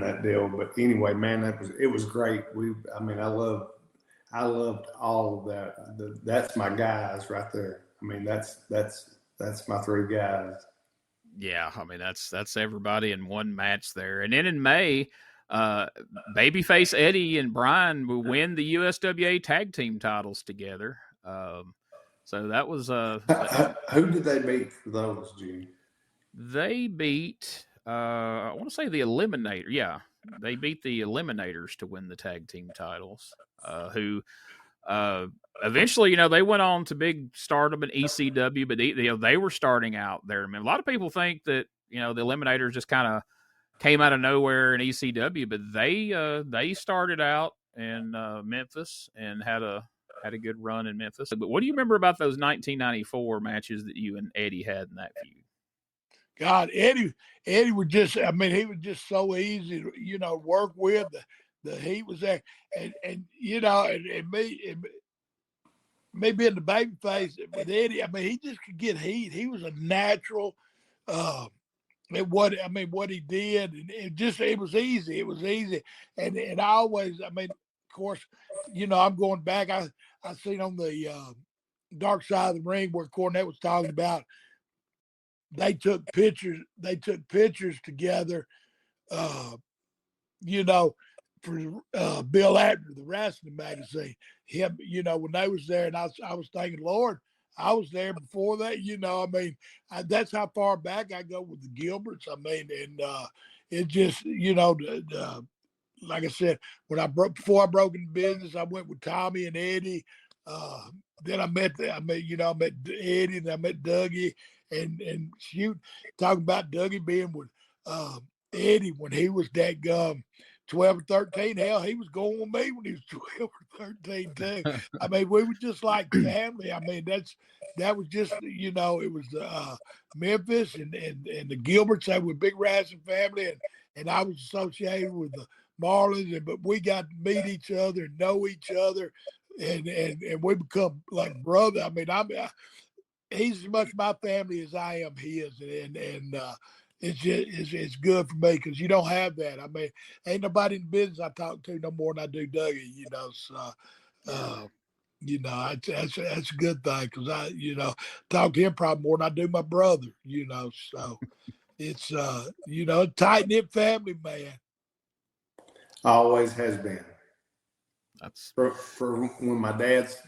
that deal. But anyway, man, it was great. I loved all of that. That's my guys right there. I mean, that's my 3 guys. Yeah, I mean that's everybody in one match there. And then in May, Babyface Eddie and Brian will win the USWA tag team titles together. So that was who did they beat for those, Gene? They beat I want to say the Eliminator. Yeah, they beat the Eliminators to win the tag team titles. Who eventually, they went on to big stardom in ECW, but they were starting out there. I mean, a lot of people think that the Eliminators just kind of came out of nowhere in ECW, but they started out in Memphis and had a good run in Memphis. But what do you remember about those 1994 matches that you and Eddie had in that feud? God, Eddie was just, I mean, he was just so easy to, work with. The heat was there. And me being the baby face with Eddie, I mean, he just could get heat. He was a natural at what he did. And it was easy. It was easy. And I always, I mean, of course, I'm going back. I seen on the Dark Side of the Ring where Cornette was talking about they took pictures together, for Bill Abner, the wrestling magazine. Him, when they was there, and I was thinking, Lord, I was there before that. I mean, that's how far back I go with the Gilberts. I mean, and it just, like I said, before I broke into business, I went with Tommy and Eddie. Then I met Eddie, and I met Dougie, and talking about Dougie being with Eddie when he was that 12 or 13. Hell, he was going with me when he was 12 or 13 too. I mean, we were just like family. I mean, that was just, it was Memphis and the Gilberts. They were a big wrestling family, and I was associated with the Marlins, but we got to meet each other and know each other, and we become like brother. I mean, he's as much my family as I am his, and it's good for me because you don't have that. I mean, ain't nobody in the business I talk to no more than I do Dougie. So that's a good thing because I talk to him probably more than I do my brother. So it's a tight knit family, man. Always has been. That's for when my dad's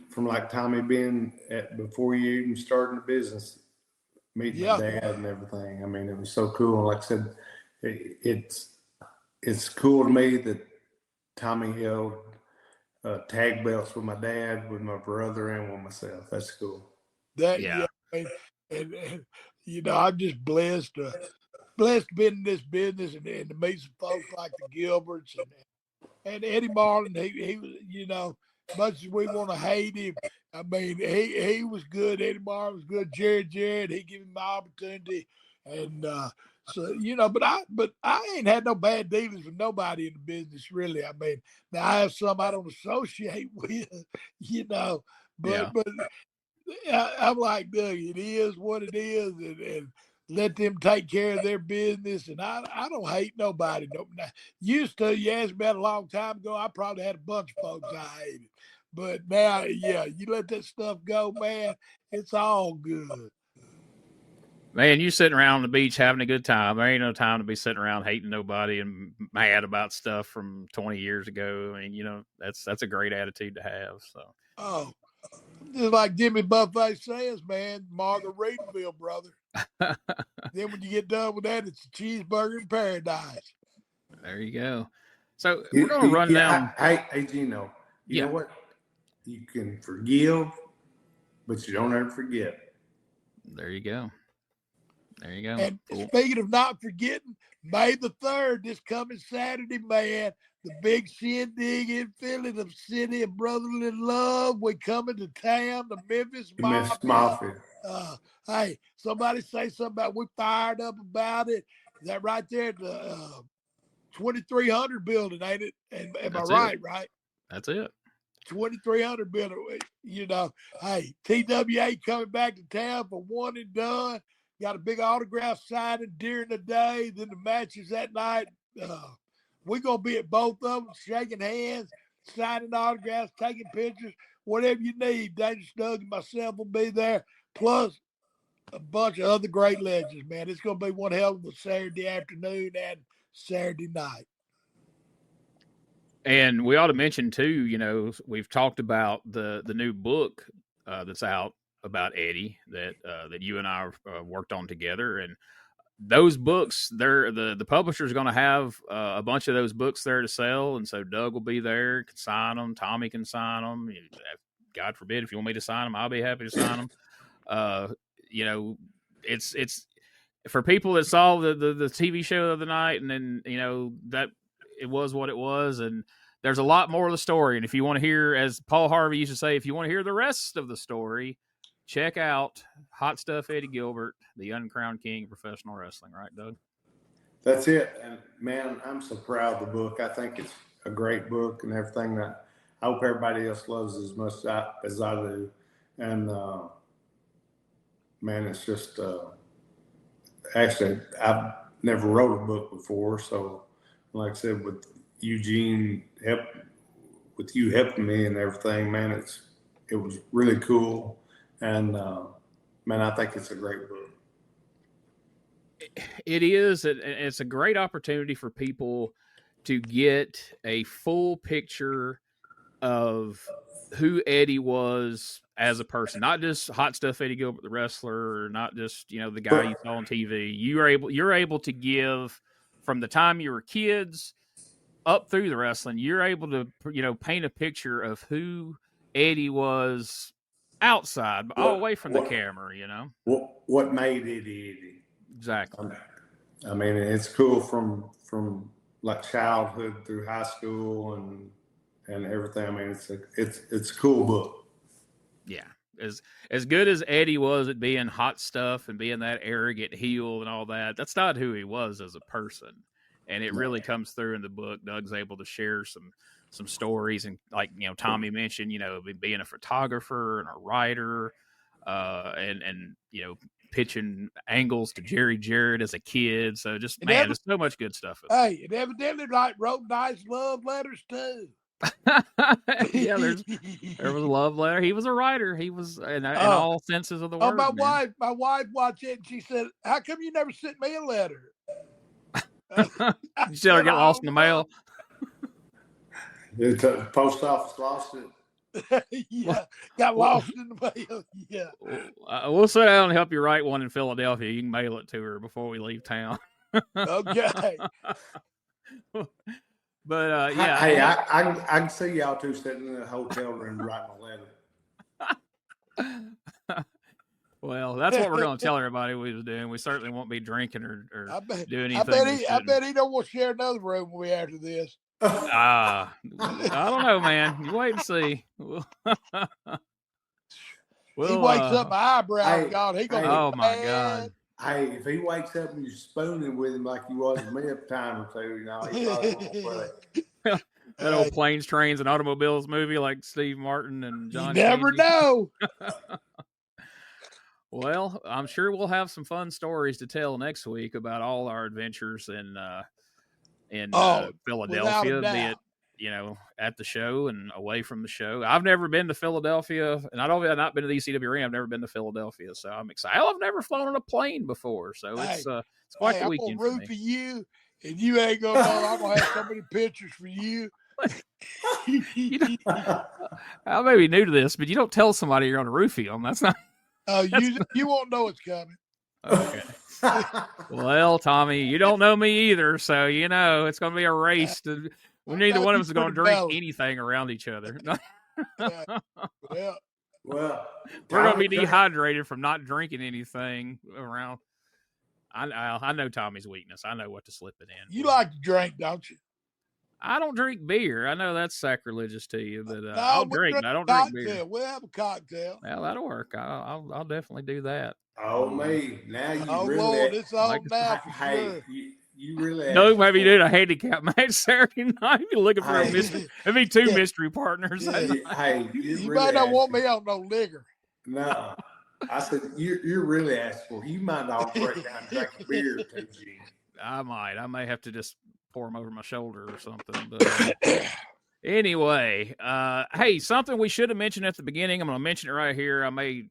from like Tommy being before you even starting the business, meeting my dad and everything. I mean, it was so cool. And like I said, it's cool to me that Tommy held tag belts with my dad, with my brother, and with myself. That's cool. And I'm just blessed blessed being in this business and to meet some folks like the Gilberts and Eddie Marlin. He was, you know, much as we want to hate him, I mean, he was good. Eddie Marlin was good. Jerry Jarrett, he gave him my opportunity. And so, you know, but I ain't had no bad dealings with nobody in the business, really. I mean, now I have some I don't associate with, you know, but I'm like, Doug, it is what it is, and let them take care of their business. And I don't hate nobody. No, used to, you asked me that a long time ago, I probably had a bunch of folks I hated. But now, yeah, you let that stuff go, man, it's all good. Man, you sitting around on the beach having a good time. There ain't no time to be sitting around hating nobody and mad about stuff from 20 years ago. I mean, you know, that's a great attitude to have. So, oh, just like Jimmy Buffet says, man, Margaritaville, brother. Then when you get done with that, it's a cheeseburger in paradise. There you go. So we're gonna run down. Hey, Gino. You know what? You can forgive, but you don't ever forget. There you go. There you go. And speaking of not forgetting, May the 3rd, this coming Saturday, man, the big shindig in Philly, the city of brotherly love. We coming to town, the Memphis Mafia. Hey, somebody say something about we fired up about it. Is that right there at the 2300 building, ain't it? Am I right? Right? That's it. 2300 building. You know, hey, TWA coming back to town for one and done. Got a big autograph signing during the day. Then the matches that night. We're going to be at both of them, shaking hands, signing autographs, taking pictures, whatever you need. Dangerous Doug and myself will be there, plus a bunch of other great legends, man. It's going to be one hell of a Saturday afternoon and Saturday night. And we ought to mention, too, you know, we've talked about the new book that's out about Eddie that you and I worked on together. And those books, the publisher's going to have a bunch of those books there to sell. And so Doug will be there, can sign them. Tommy can sign them. God forbid, if you want me to sign them, I'll be happy to sign them. You know, it's for people that saw the TV show the other night, and then, you know, that it was what it was. And there's a lot more of the story. And if you want to hear, as Paul Harvey used to say, if you want to hear the rest of the story, check out Hot Stuff Eddie Gilbert, the uncrowned king of professional wrestling. Right, Doug? That's it. And, man, I'm so proud of the book. I think it's a great book and everything that I hope everybody else loves as much as I do. And, man, it's just actually, I've never wrote a book before. So, like I said, with Eugene with you helping me and everything, man, it was really cool. And, man, I think it's a great book. It is. It's a great opportunity for people to get a full picture of who Eddie was as a person, not just Hot Stuff Eddie Gilbert, the wrestler, or not just, you know, the guy you saw on TV. You're able to give from the time you were kids up through the wrestling. You're able to, you know, paint a picture of who Eddie was outside, all away from the camera, you know. What made Eddie? Exactly. I mean, it's cool from like childhood through high school and everything. I mean, it's a cool book. Yeah. As good as Eddie was at being hot stuff and being that arrogant heel and all that, that's not who he was as a person. And it really comes through in the book. Doug's able to share some stories, and like, you know, Tommy mentioned, you know, being a photographer and a writer, and you know, pitching angles to Jerry Jarrett as a kid. So just, man, there's so much good stuff. Hey, and evidently wrote nice love letters too. Yeah, there was a love letter. He was a writer. He was in all senses of the word. My wife watched it and she said, "How come you never sent me a letter?" You still get lost in the mail. The post office lost it. Yeah, got lost in the mail. Yeah. We'll sit down and help you write one in Philadelphia. You can mail it to her before we leave town. Okay. But yeah. Hey, I can see y'all two sitting in the hotel room writing a letter. Well, that's what we're going to tell everybody we was doing. We certainly won't be drinking or doing I anything. I bet he don't want to share another room with me after this. I don't know, man. You wait and see. He wakes up, my eyebrows gone. He gonna oh be my mad. God. Hey, if he wakes up and you're spooning with him like you was me a time or two, he probably won't play. That old Planes, Trains, and Automobiles movie like Steve Martin and John You never Candy. know. Well, I'm sure we'll have some fun stories to tell next week about all our adventures in Philadelphia, be it, at the show and away from the show. I've never been to Philadelphia, and I've not been to the ECW ring. I've never been to Philadelphia, so I'm excited. I've never flown on a plane before, so it's quite the weekend. I'm gonna root for you, and you ain't gonna know. I'm gonna have so many pictures for you. I may be new to this, but you don't tell somebody you're on a roofie them. That's not. You won't know it's coming. Okay. Well, Tommy, you don't know me either, so it's going to be a race. Neither one of us is going to drink anything around each other. Well, we're going to be dehydrated from not drinking anything around. I know Tommy's weakness. I know what to slip it in. You like to drink, don't you? I don't drink beer. I know that's sacrilegious to you, but I'll drink. I don't drink beer. We'll have a cocktail. Well, that'll work. I'll definitely do that. Oh, me. Now you really... Lord, it's on now for sure. You really... No, maybe doing a handicap match Saturday night. You're looking for a mystery. It'd be two mystery partners. Yeah. You really might not want me on no liquor. No. I said, you're really asking for... You might not break down and drink a beer or two, Gene. I might. I may have to just pour them over my shoulder or something. But anyway, hey, something we should have mentioned at the beginning. I'm going to mention it right here. I may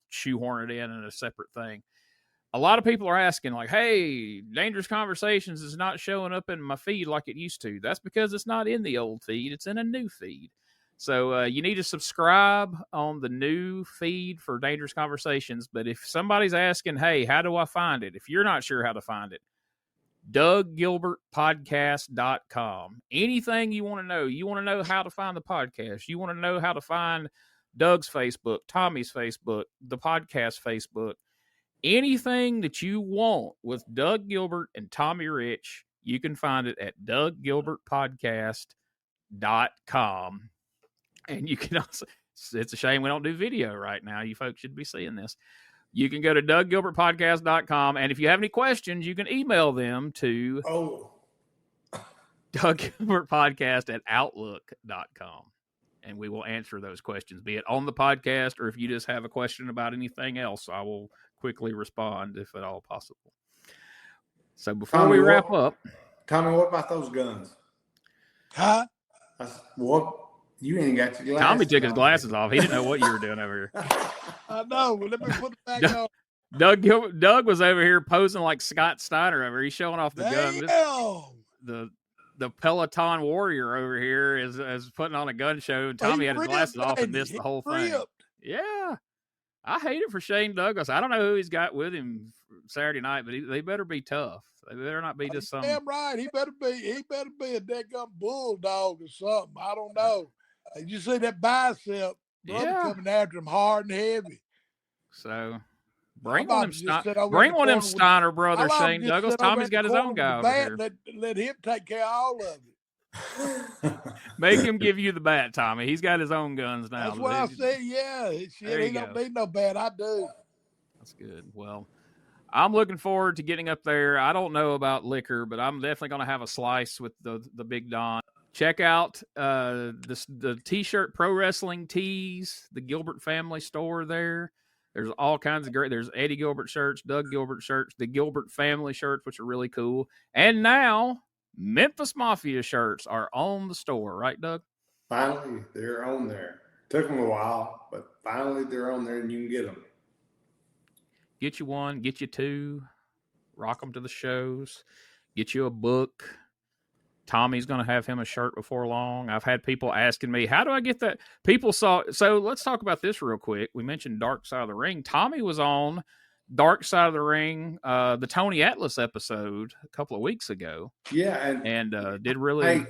shoehorn it in a separate thing. A lot of people are asking, like, hey, Dangerous Conversations is not showing up in my feed like it used to. That's because it's not in the old feed. It's in a new feed. So you need to subscribe on the new feed for Dangerous Conversations. But if somebody's asking, hey, how do I find it? If you're not sure how to find it, douggilbertpodcast.com. Anything you want to know. You want to know how to find the podcast. You want to know how to find Doug's Facebook, Tommy's Facebook, the podcast Facebook. Anything that you want with Doug Gilbert and Tommy Rich, you can find it at douggilbertpodcast.com. And you can also, it's a shame we don't do video right now. You folks should be seeing this. You can go to douggilbertpodcast.com, and if you have any questions, you can email them to douggilbertpodcast@outlook.com, and we will answer those questions, be it on the podcast or if you just have a question about anything else, I will quickly respond if at all possible. So before we wrap up... Tommy, what about those guns? Huh? What? You ain't got your glasses. Tommy took his glasses off. He didn't know what you were doing over here. I know. Well, let me put it back on. Doug was over here posing like Scott Steiner over here. He's showing off the gun. The Peloton warrior over here is putting on a gun show, and Tommy had his glasses off and missed the whole thing. Yeah. I hate it for Shane Douglas. I don't know who he's got with him Saturday night, but they better be tough. They better not be just some. Damn right. He better be a dead-gum bulldog or something. I don't know. Did you see that bicep? Brother coming after him hard and heavy. So bring one of them Steiner Brothers, Shane Douglas. Tommy's got his own guy over here. Let him take care of all of it. Make him give you the bat, Tommy. He's got his own guns now. That's what I said. Yeah, shit, he don't need no bat. I do. That's good. Well, I'm looking forward to getting up there. I don't know about liquor, but I'm definitely going to have a slice with the Big Don. Check out the T-shirt Pro Wrestling Tees, the Gilbert family store there. There's all kinds of there's Eddie Gilbert shirts, Doug Gilbert shirts, the Gilbert family shirts, which are really cool. And now Memphis Mafia shirts are on the store, right, Doug? Finally, they're on there. Took them a while, but finally they're on there and you can get them. Get you one, get you two, rock them to the shows, get you a book. Tommy's going to have him a shirt before long. I've had people asking me, how do I get that? So let's talk about this real quick. We mentioned Dark Side of the Ring. Tommy was on Dark Side of the Ring, the Tony Atlas episode a couple of weeks ago. Yeah. And did really. Hey,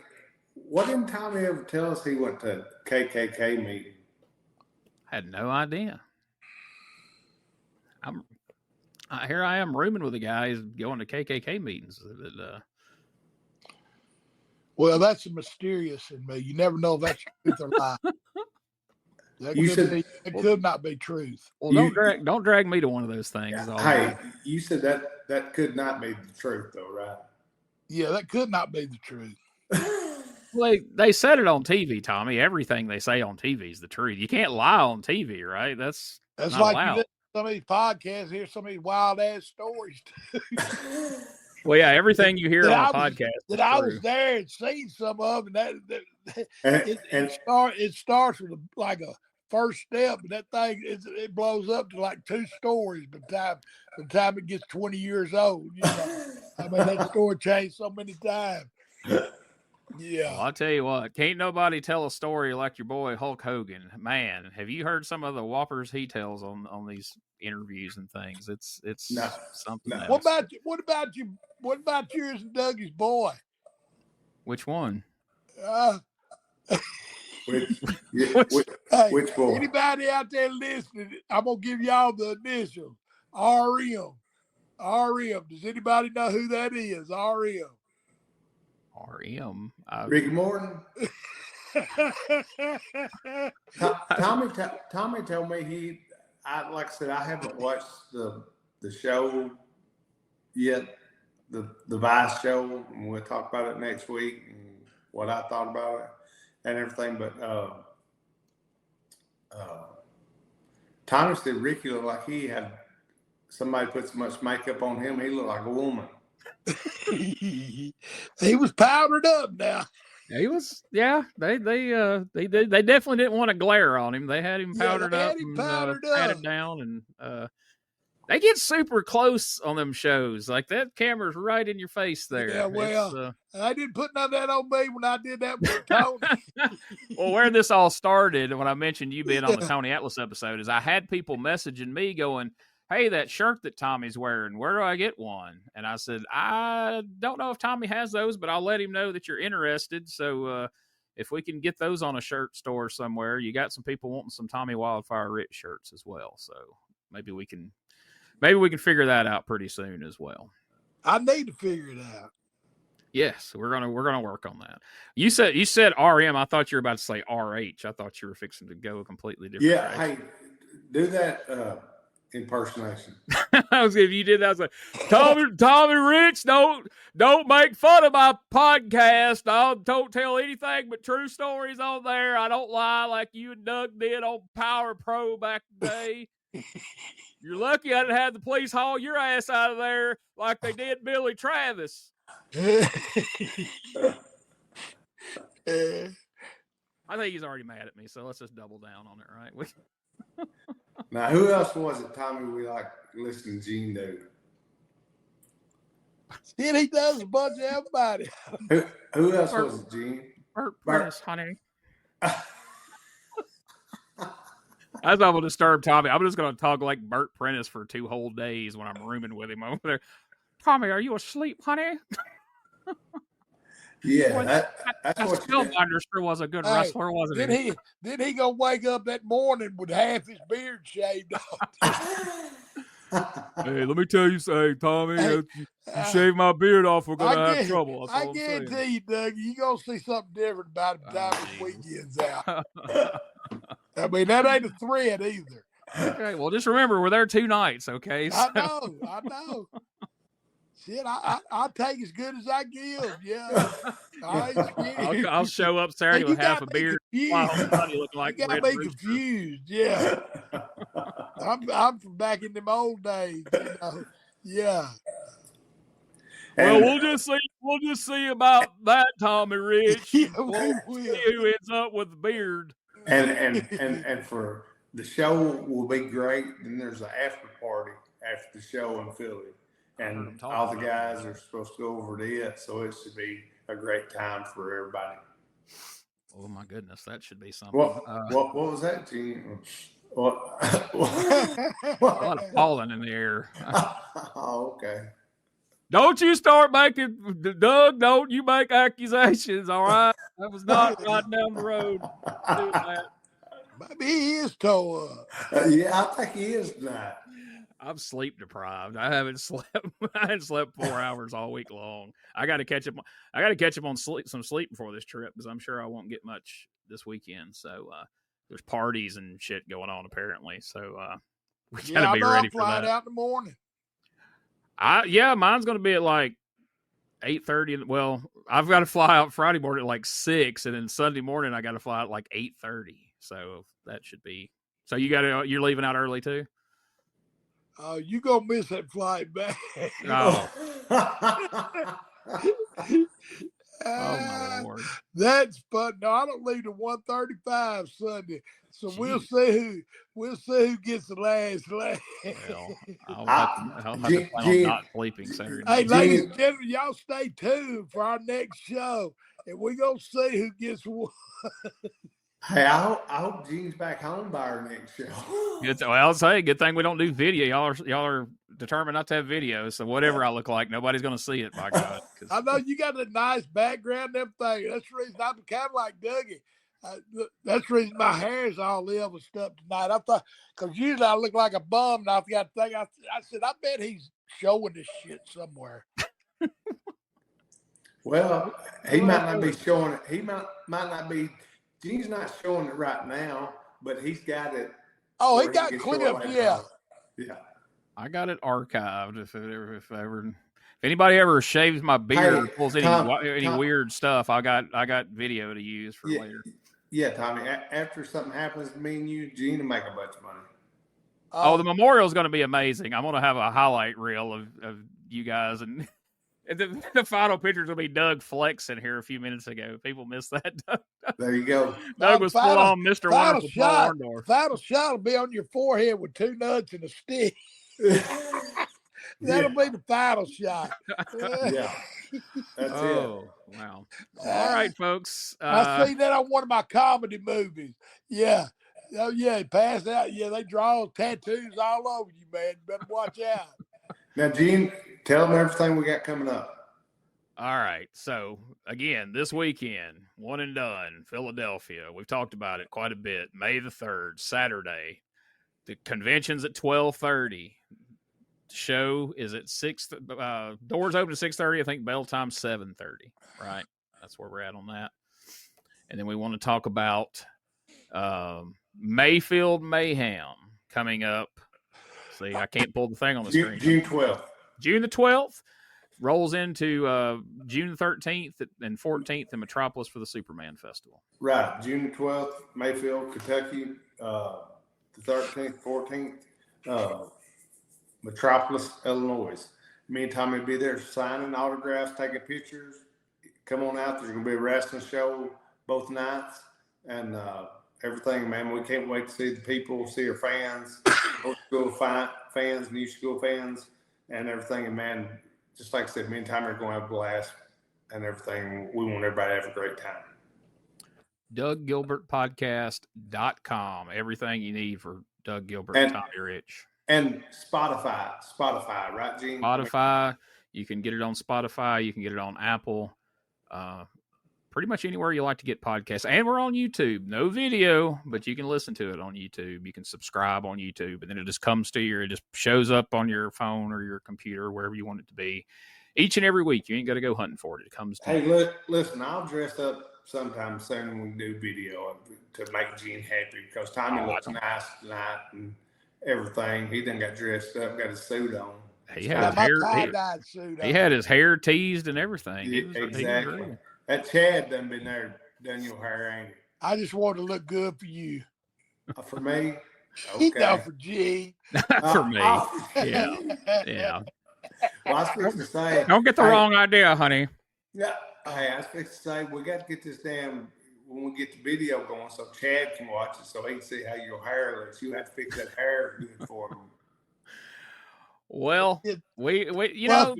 what didn't Tommy ever tell us he went to KKK meeting? Had no idea. Here I am rooming with a guy who's going to KKK meetings. Well, that's mysterious in me. You never know if that's truth or lie. That could not be truth. Well, don't drag me to one of those things. Hey, you said that could not be the truth, though, right? Yeah, that could not be the truth. Well, they said it on TV, Tommy. Everything they say on TV is the truth. You can't lie on TV, right? That's not like allowed. You listen to some of these podcasts, hear some of these wild ass stories. Well, yeah, everything you hear on a podcast. That I was there and seen some of, and it starts with like a first step, and that thing it blows up to like 2 stories by the time it gets 20 years old. You know, I mean that story changed so many times. Yeah, well, I'll tell you what, can't nobody tell a story like your boy Hulk Hogan. Man, have you heard some of the whoppers he tells on these interviews and things? It's something else. What about yours and Dougie's boy? Which one? Which boy? Anybody out there listening, I'm gonna give y'all the initials. RM. Does anybody know who that is? RM. Ricky Morton. Tommy told me like I said, I haven't watched the show yet, the Vice show, and we'll talk about it next week and what I thought about it and everything. But Tommy said Ricky looked like he had somebody put so much makeup on him, he looked like a woman. He was powdered up now. He was, yeah. They definitely didn't want to glare on him. They had him powdered up, patted down, and they get super close on them shows. Like that camera's right in your face there. Yeah, well, I didn't put none of that on me when I did that with Tony. Well, where this all started, when I mentioned you being on the Tony Atlas episode, is I had people messaging me going, "Hey, that shirt that Tommy's wearing, where do I get one?" And I said, I don't know if Tommy has those, but I'll let him know that you're interested. So if we can get those on a shirt store somewhere, you got some people wanting some Tommy Wildfire Rich shirts as well. So maybe we can figure that out pretty soon as well. I need to figure it out. Yes, we're gonna work on that. You said RM. I thought you were about to say RH. I thought you were fixing to go a completely different. Yeah, direction. hey, do that impersonation. I was if you did that, I was like, Tommy Rich, don't make fun of my podcast. I don't tell anything but true stories on there. I don't lie like you and Doug did on Power Pro back in the day. You're lucky I didn't have the police haul your ass out of there like they did Billy Travis. I think he's already mad at me, so let's just double down on it, right? Now, who else was it, Tommy, we like listening to Gene do? Then he does a bunch of everybody. Who else was it, Gene? Bert Prentice, honey. That's not going to disturb Tommy. I'm just going to talk like Bert Prentice for 2 whole days when I'm rooming with him over there. Tommy, are you asleep, honey? Yeah, that's what Spellbinder sure was a good wrestler, wasn't he? Then he gonna wake up that morning with half his beard shaved off. Hey, let me tell you something, Tommy. You shave my beard off, we're gonna have trouble. I guarantee you, Doug, you gonna see something different about the time the weekend's out. I mean, that ain't a threat either. Okay, well, just remember we're there 2 nights. Okay, so. I know. Shit, I'll take as good as I give. Yeah, I'll show up Saturday with half a beard. Wow, looking like you gotta be confused. Yeah, I'm from back in them old days. You know? Yeah. Well, we'll just see about that, Tommy Rich. Yeah, we'll see who ends up with the beard. And for the show will be great. And there's an after party after the show in Philly. And all the guys are supposed to go over to it, so it should be a great time for everybody. Oh my goodness, that should be something. What was that, Gene? A lot of pollen in the air. Oh, okay. Don't you start making, Doug, don't you make accusations, all right? That was not right down the road. Maybe he is tore up. Yeah, I think he is tonight. I'm sleep deprived. I haven't slept. I haven't slept 4 hours all week long. I got to catch up. I got to catch up on some sleep before this trip because I'm sure I won't get much this weekend. So there's parties and shit going on apparently. So we got to be ready for that. Out in the morning. Mine's going to be at like 8:30. Well, I've got to fly out Friday morning at like 6, and then Sunday morning I got to fly out like 8:30. So that should be. So you're leaving out early too. You gonna miss that flight back. Oh. Oh my Lord. That's fun. No, I don't leave to 1:35 Sunday. So Jeez. we'll see who gets the last laugh. Well, I'll have to plan on not sleeping Saturday night. Hey, ladies and gentlemen, y'all stay tuned for our next show, and we're gonna see who gets one. Hey, I hope Gene's back home by our next show. I'll say, good thing we don't do video. Y'all are determined not to have video. So whatever I look like, nobody's going to see it. By God, I know you got a nice background and everything. That's the reason I'm kind of like Dougie. That's the reason my hair's all level stuff tonight. I thought because usually I look like a bum, and I forgot to think. I said, I bet he's showing this shit somewhere. Well, he might not be showing it. He might not be. Gene's not showing it right now, but he's got it. Oh, he got clipped, yeah. Yeah. I got it archived. If anybody ever shaves my beard or pulls any weird stuff, I got video to use for later. Yeah, Tommy. After something happens to me and you, Gene will make a bunch of money. Oh, the memorial is going to be amazing. I'm going to have a highlight reel of you guys and. The final pictures will be Doug flexing here a few minutes ago. People missed that. There you go. Doug was full on Mr. Wonderful Paul Orndorff. Final shot will be on your forehead with 2 nuts and a stick. That'll be the final shot. Yeah. That's it. Wow. All right, folks. I see that on one of my comedy movies. Yeah. Oh, yeah. He passed out. Yeah, they draw tattoos all over you, man. You better watch out. Now, Gene, tell them everything we got coming up. All right. So, again, this weekend, one and done, Philadelphia. We've talked about it quite a bit. May the 3rd, Saturday. The convention's at 12:30. The show is at 6. Doors open at 6:30. I think bell time 7:30. Right? That's where we're at on that. And then we want to talk about Mayfield Mayhem coming up. See, I can't pull the thing on the screen. June 12th. June the 12th rolls into June the 13th and 14th in Metropolis for the Superman Festival. Right. June the 12th, Mayfield, Kentucky. The 13th, 14th, Metropolis, Illinois. Me and Tommy will be there signing autographs, taking pictures. Come on out. There's going to be a wrestling show both nights. And everything, man. We can't wait to see the people, see our fans, old school fans, new school fans, and everything. And, man, just like I said, me and Tommy are going to have a blast and everything. We want everybody to have a great time. douggilbertpodcast.com. Everything you need for Doug Gilbert and Tommy Rich. And Spotify, right, Gene? Spotify. You can get it on Spotify. You can get it on Apple. Pretty much anywhere you like to get podcasts. And we're on YouTube. No video, but you can listen to it on YouTube. You can subscribe on YouTube, and then it just comes to you. It just shows up on your phone or your computer, wherever you want it to be. Each and every week. You ain't got to go hunting for it. It comes to you. Hey, listen, I'll dress up sometime soon when we do video to make Gene happy because Tommy looks nice tonight and everything. He done got dressed up, got his suit on. He had his hair teased and everything. Exactly. That Chad done been there, done your hair, ain't it? I just want to look good for you. For me? Okay. For G. For me. Yeah. Yeah. Well, I was fixing to say. Don't get the wrong idea, honey. Yeah. Hey, I was fixing to say, we got to get this when we get the video going so Chad can watch it so he can see how your hair looks. You have to fix that hair good for him. Well, we know,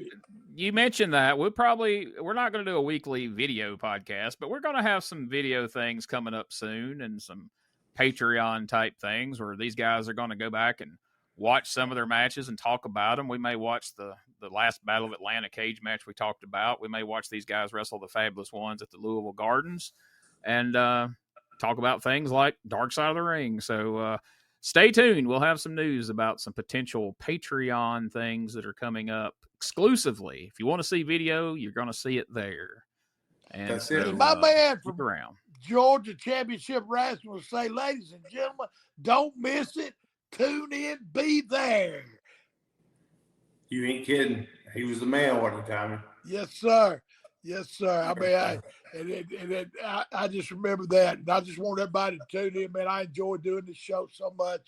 you mentioned that we're not going to do a weekly video podcast, but we're going to have some video things coming up soon and some Patreon type things where these guys are going to go back and watch some of their matches and talk about them. We may watch the last Battle of Atlanta cage match we talked about. We may watch these guys wrestle the Fabulous Ones at the Louisville Gardens and talk about things like Dark Side of the Ring. So stay tuned. We'll have some news about some potential Patreon things that are coming up exclusively. If you want to see video, you're going to see it there. And That's so, it. My man keep from around. Georgia Championship Wrestling will say, ladies and gentlemen, don't miss it. Tune in, be there. You ain't kidding. He was the man, wasn't he, Tommy? Yes, sir. Yes, sir. I mean, I just remember that. And I just want everybody to tune in, man. I enjoy doing this show so much.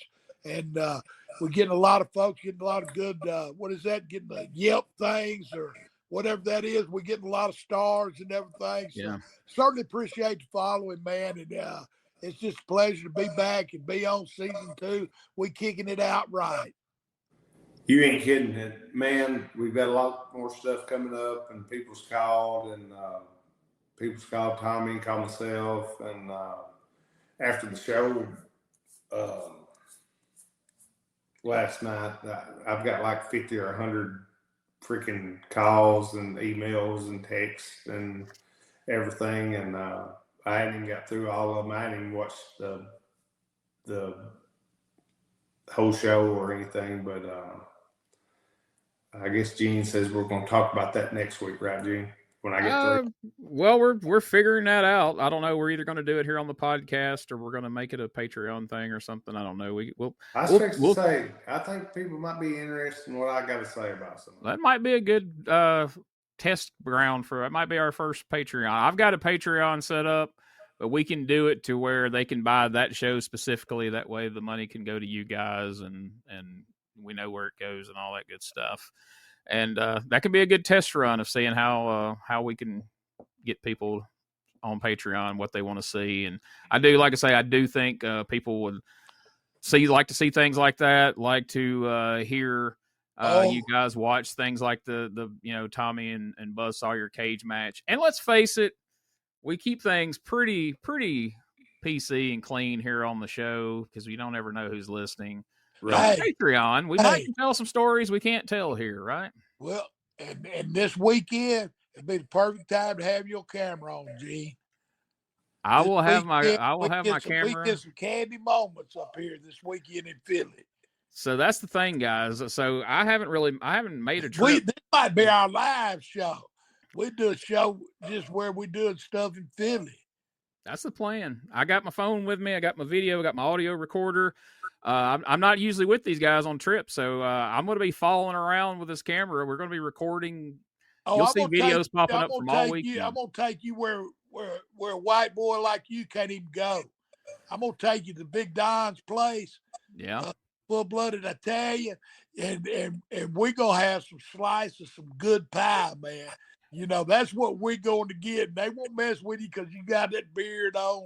And we're getting a lot of folks, getting a lot of good, getting the Yelp things or whatever that is. We're getting a lot of stars and everything. So Yeah. certainly appreciate the following, man. And it's just a pleasure to be back and be on season 2. We kicking it out right. You ain't kidding it, man. We've got a lot more stuff coming up, and people's called Tommy, called myself, and after the show last night, I've got like 50 or 100 freaking calls and emails and texts and everything, and I hadn't even got through all of them. I hadn't even watched the whole show or anything, but I guess Gene says we're going to talk about that next week, right, Gene? When I get through. Well, we're figuring that out. I don't know. We're either going to do it here on the podcast or we're going to make it a Patreon thing or something. I don't know. We'll say, I think people might be interested in what I got to say about something. That might be a good test ground for it. Might be our first Patreon. I've got a Patreon set up, but we can do it to where they can buy that show specifically. That way the money can go to you guys and we know where it goes and all that good stuff. And that can be a good test run of seeing how we can get people on Patreon, what they want to see. And I do think people would like to see things like that, like to hear you guys watch things like the Tommy and Buzz Sawyer cage match. And let's face it, we keep things pretty PC and clean here on the show because we don't ever know who's listening. Right. Patreon, we might tell some stories we can't tell here, right? Well, and this weekend it'd be the perfect time to have your camera on, G. I will have my camera. We get some candy moments up here this weekend in Philly. So that's the thing, guys. So I haven't made a trip. This might be our live show. We do a show just where we doing stuff in Philly. That's the plan. I got my phone with me. I got my video. I got my audio recorder. I'm not usually with these guys on trips, so I'm going to be following around with this camera. We're going to be recording. You'll see videos popping up from all week. I'm going to take you where a white boy like you can't even go. I'm going to take you to Big Don's place. Yeah. Full-blooded Italian, and we're going to have some slices, some good pie, man. You know, that's what we're going to get. They won't mess with you because you got that beard on.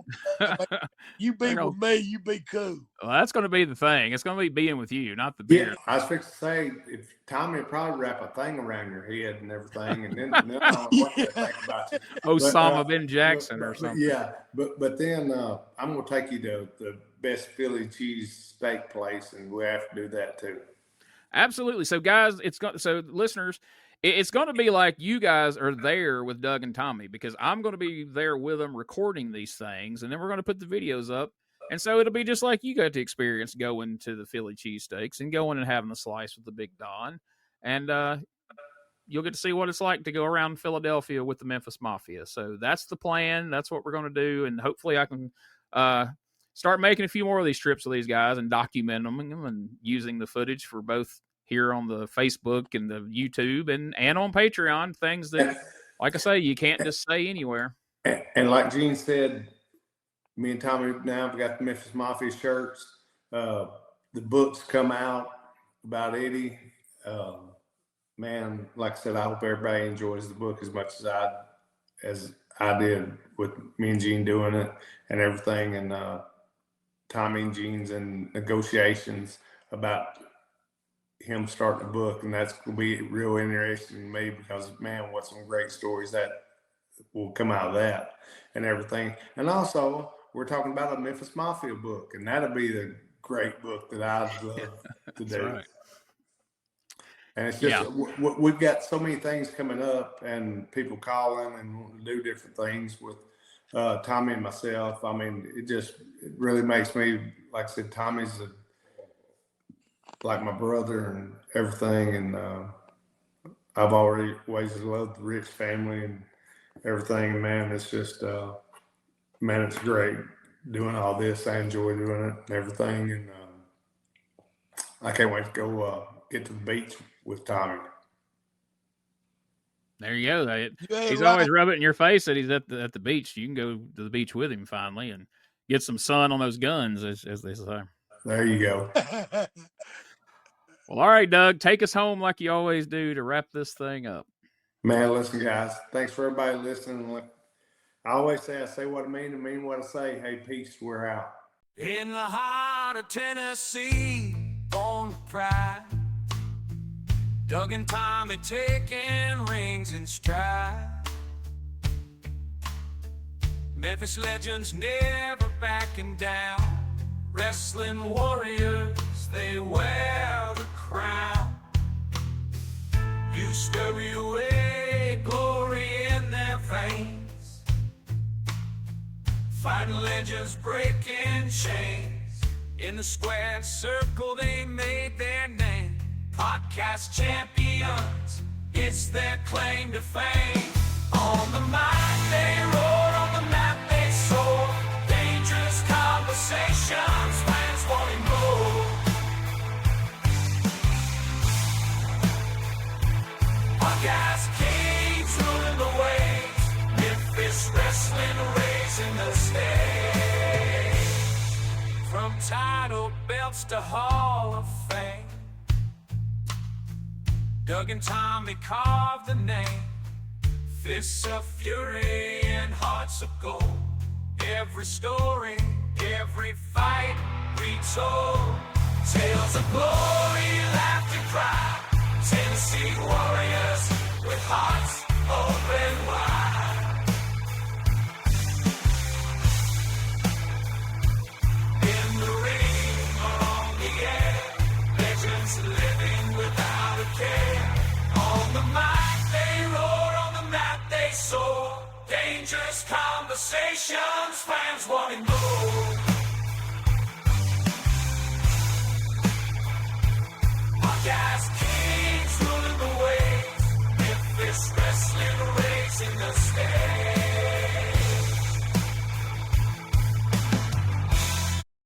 You be with me, you be cool. Well, that's going to be the thing. It's going to be being with you, not the beard. Yeah, I was fixing to say, if Tommy would probably wrap a thing around your head and everything, and then I don't know what they think about you. Osama bin Jackson or something. Yeah, but then I'm going to take you to the best Philly cheese steak place, and we have to do that too. Absolutely. So, guys, listeners, it's going to be like you guys are there with Doug and Tommy because I'm going to be there with them recording these things, and then we're going to put the videos up. And so it'll be just like you got to experience going to the Philly cheesesteaks and going and having the slice with the Big Don. And you'll get to see what it's like to go around Philadelphia with the Memphis Mafia. So that's the plan. That's what we're going to do. And hopefully I can start making a few more of these trips with these guys and documenting them and using the footage for both here on the Facebook and the YouTube and on Patreon, things that, like I say, you can't just say anywhere. And like Gene said, me and Tommy now have got the Memphis Mafia shirts. The books come out about Eddie. Man, like I said, I hope everybody enjoys the book as much as I did with me and Gene doing it and everything. And Tommy and Gene's in negotiations about him starting a book, and that's going to be real interesting to me because, man, what some great stories that will come out of that and everything. And also, we're talking about a Memphis Mafia book, and that'll be the great book that I'd love to do. Right. And it's just, we've got so many things coming up and people calling and wanting to do different things with Tommy and myself. I mean, it really makes me, like I said, Tommy's like my brother and everything. And I've always loved the Rich family and everything. Man, it's just, man, it's great doing all this. I enjoy doing it and everything. And I can't wait to go get to the beach with Tommy. There you go. He's right. always rubbing it in your face that he's at the beach. You can go to the beach with him finally and get some sun on those guns, as they say. There you go. Well, all right, Doug, take us home like you always do to wrap this thing up. Man, listen, guys. Thanks for everybody listening. I always say, I say what I mean and mean what I say. Hey, peace, we're out. In the heart of Tennessee, born with pride, Doug and Tommy taking rings in stride. Memphis legends never backing down. Wrestling warriors, they wear the crown. USWA, glory in their veins. Fighting legends breaking chains. In the square circle they made their name. Podcast champions, it's their claim to fame. On the mic they roar, on the map they soar. Dangerous conversations, fans wanting more. Podcast kings ruling the waves. Memphis wrestling raising the stage. From title belts to Hall of Fame, Doug and Tommy carved the name. Fists of fury and hearts of gold. Every story, every fight retold. Tales of glory, laughter, cry. Tennessee warriors with hearts open wide. In the ring or on the air, legends living without a care. On the mic they roar, on the map they soar. Dangerous conversations, fans wanting more.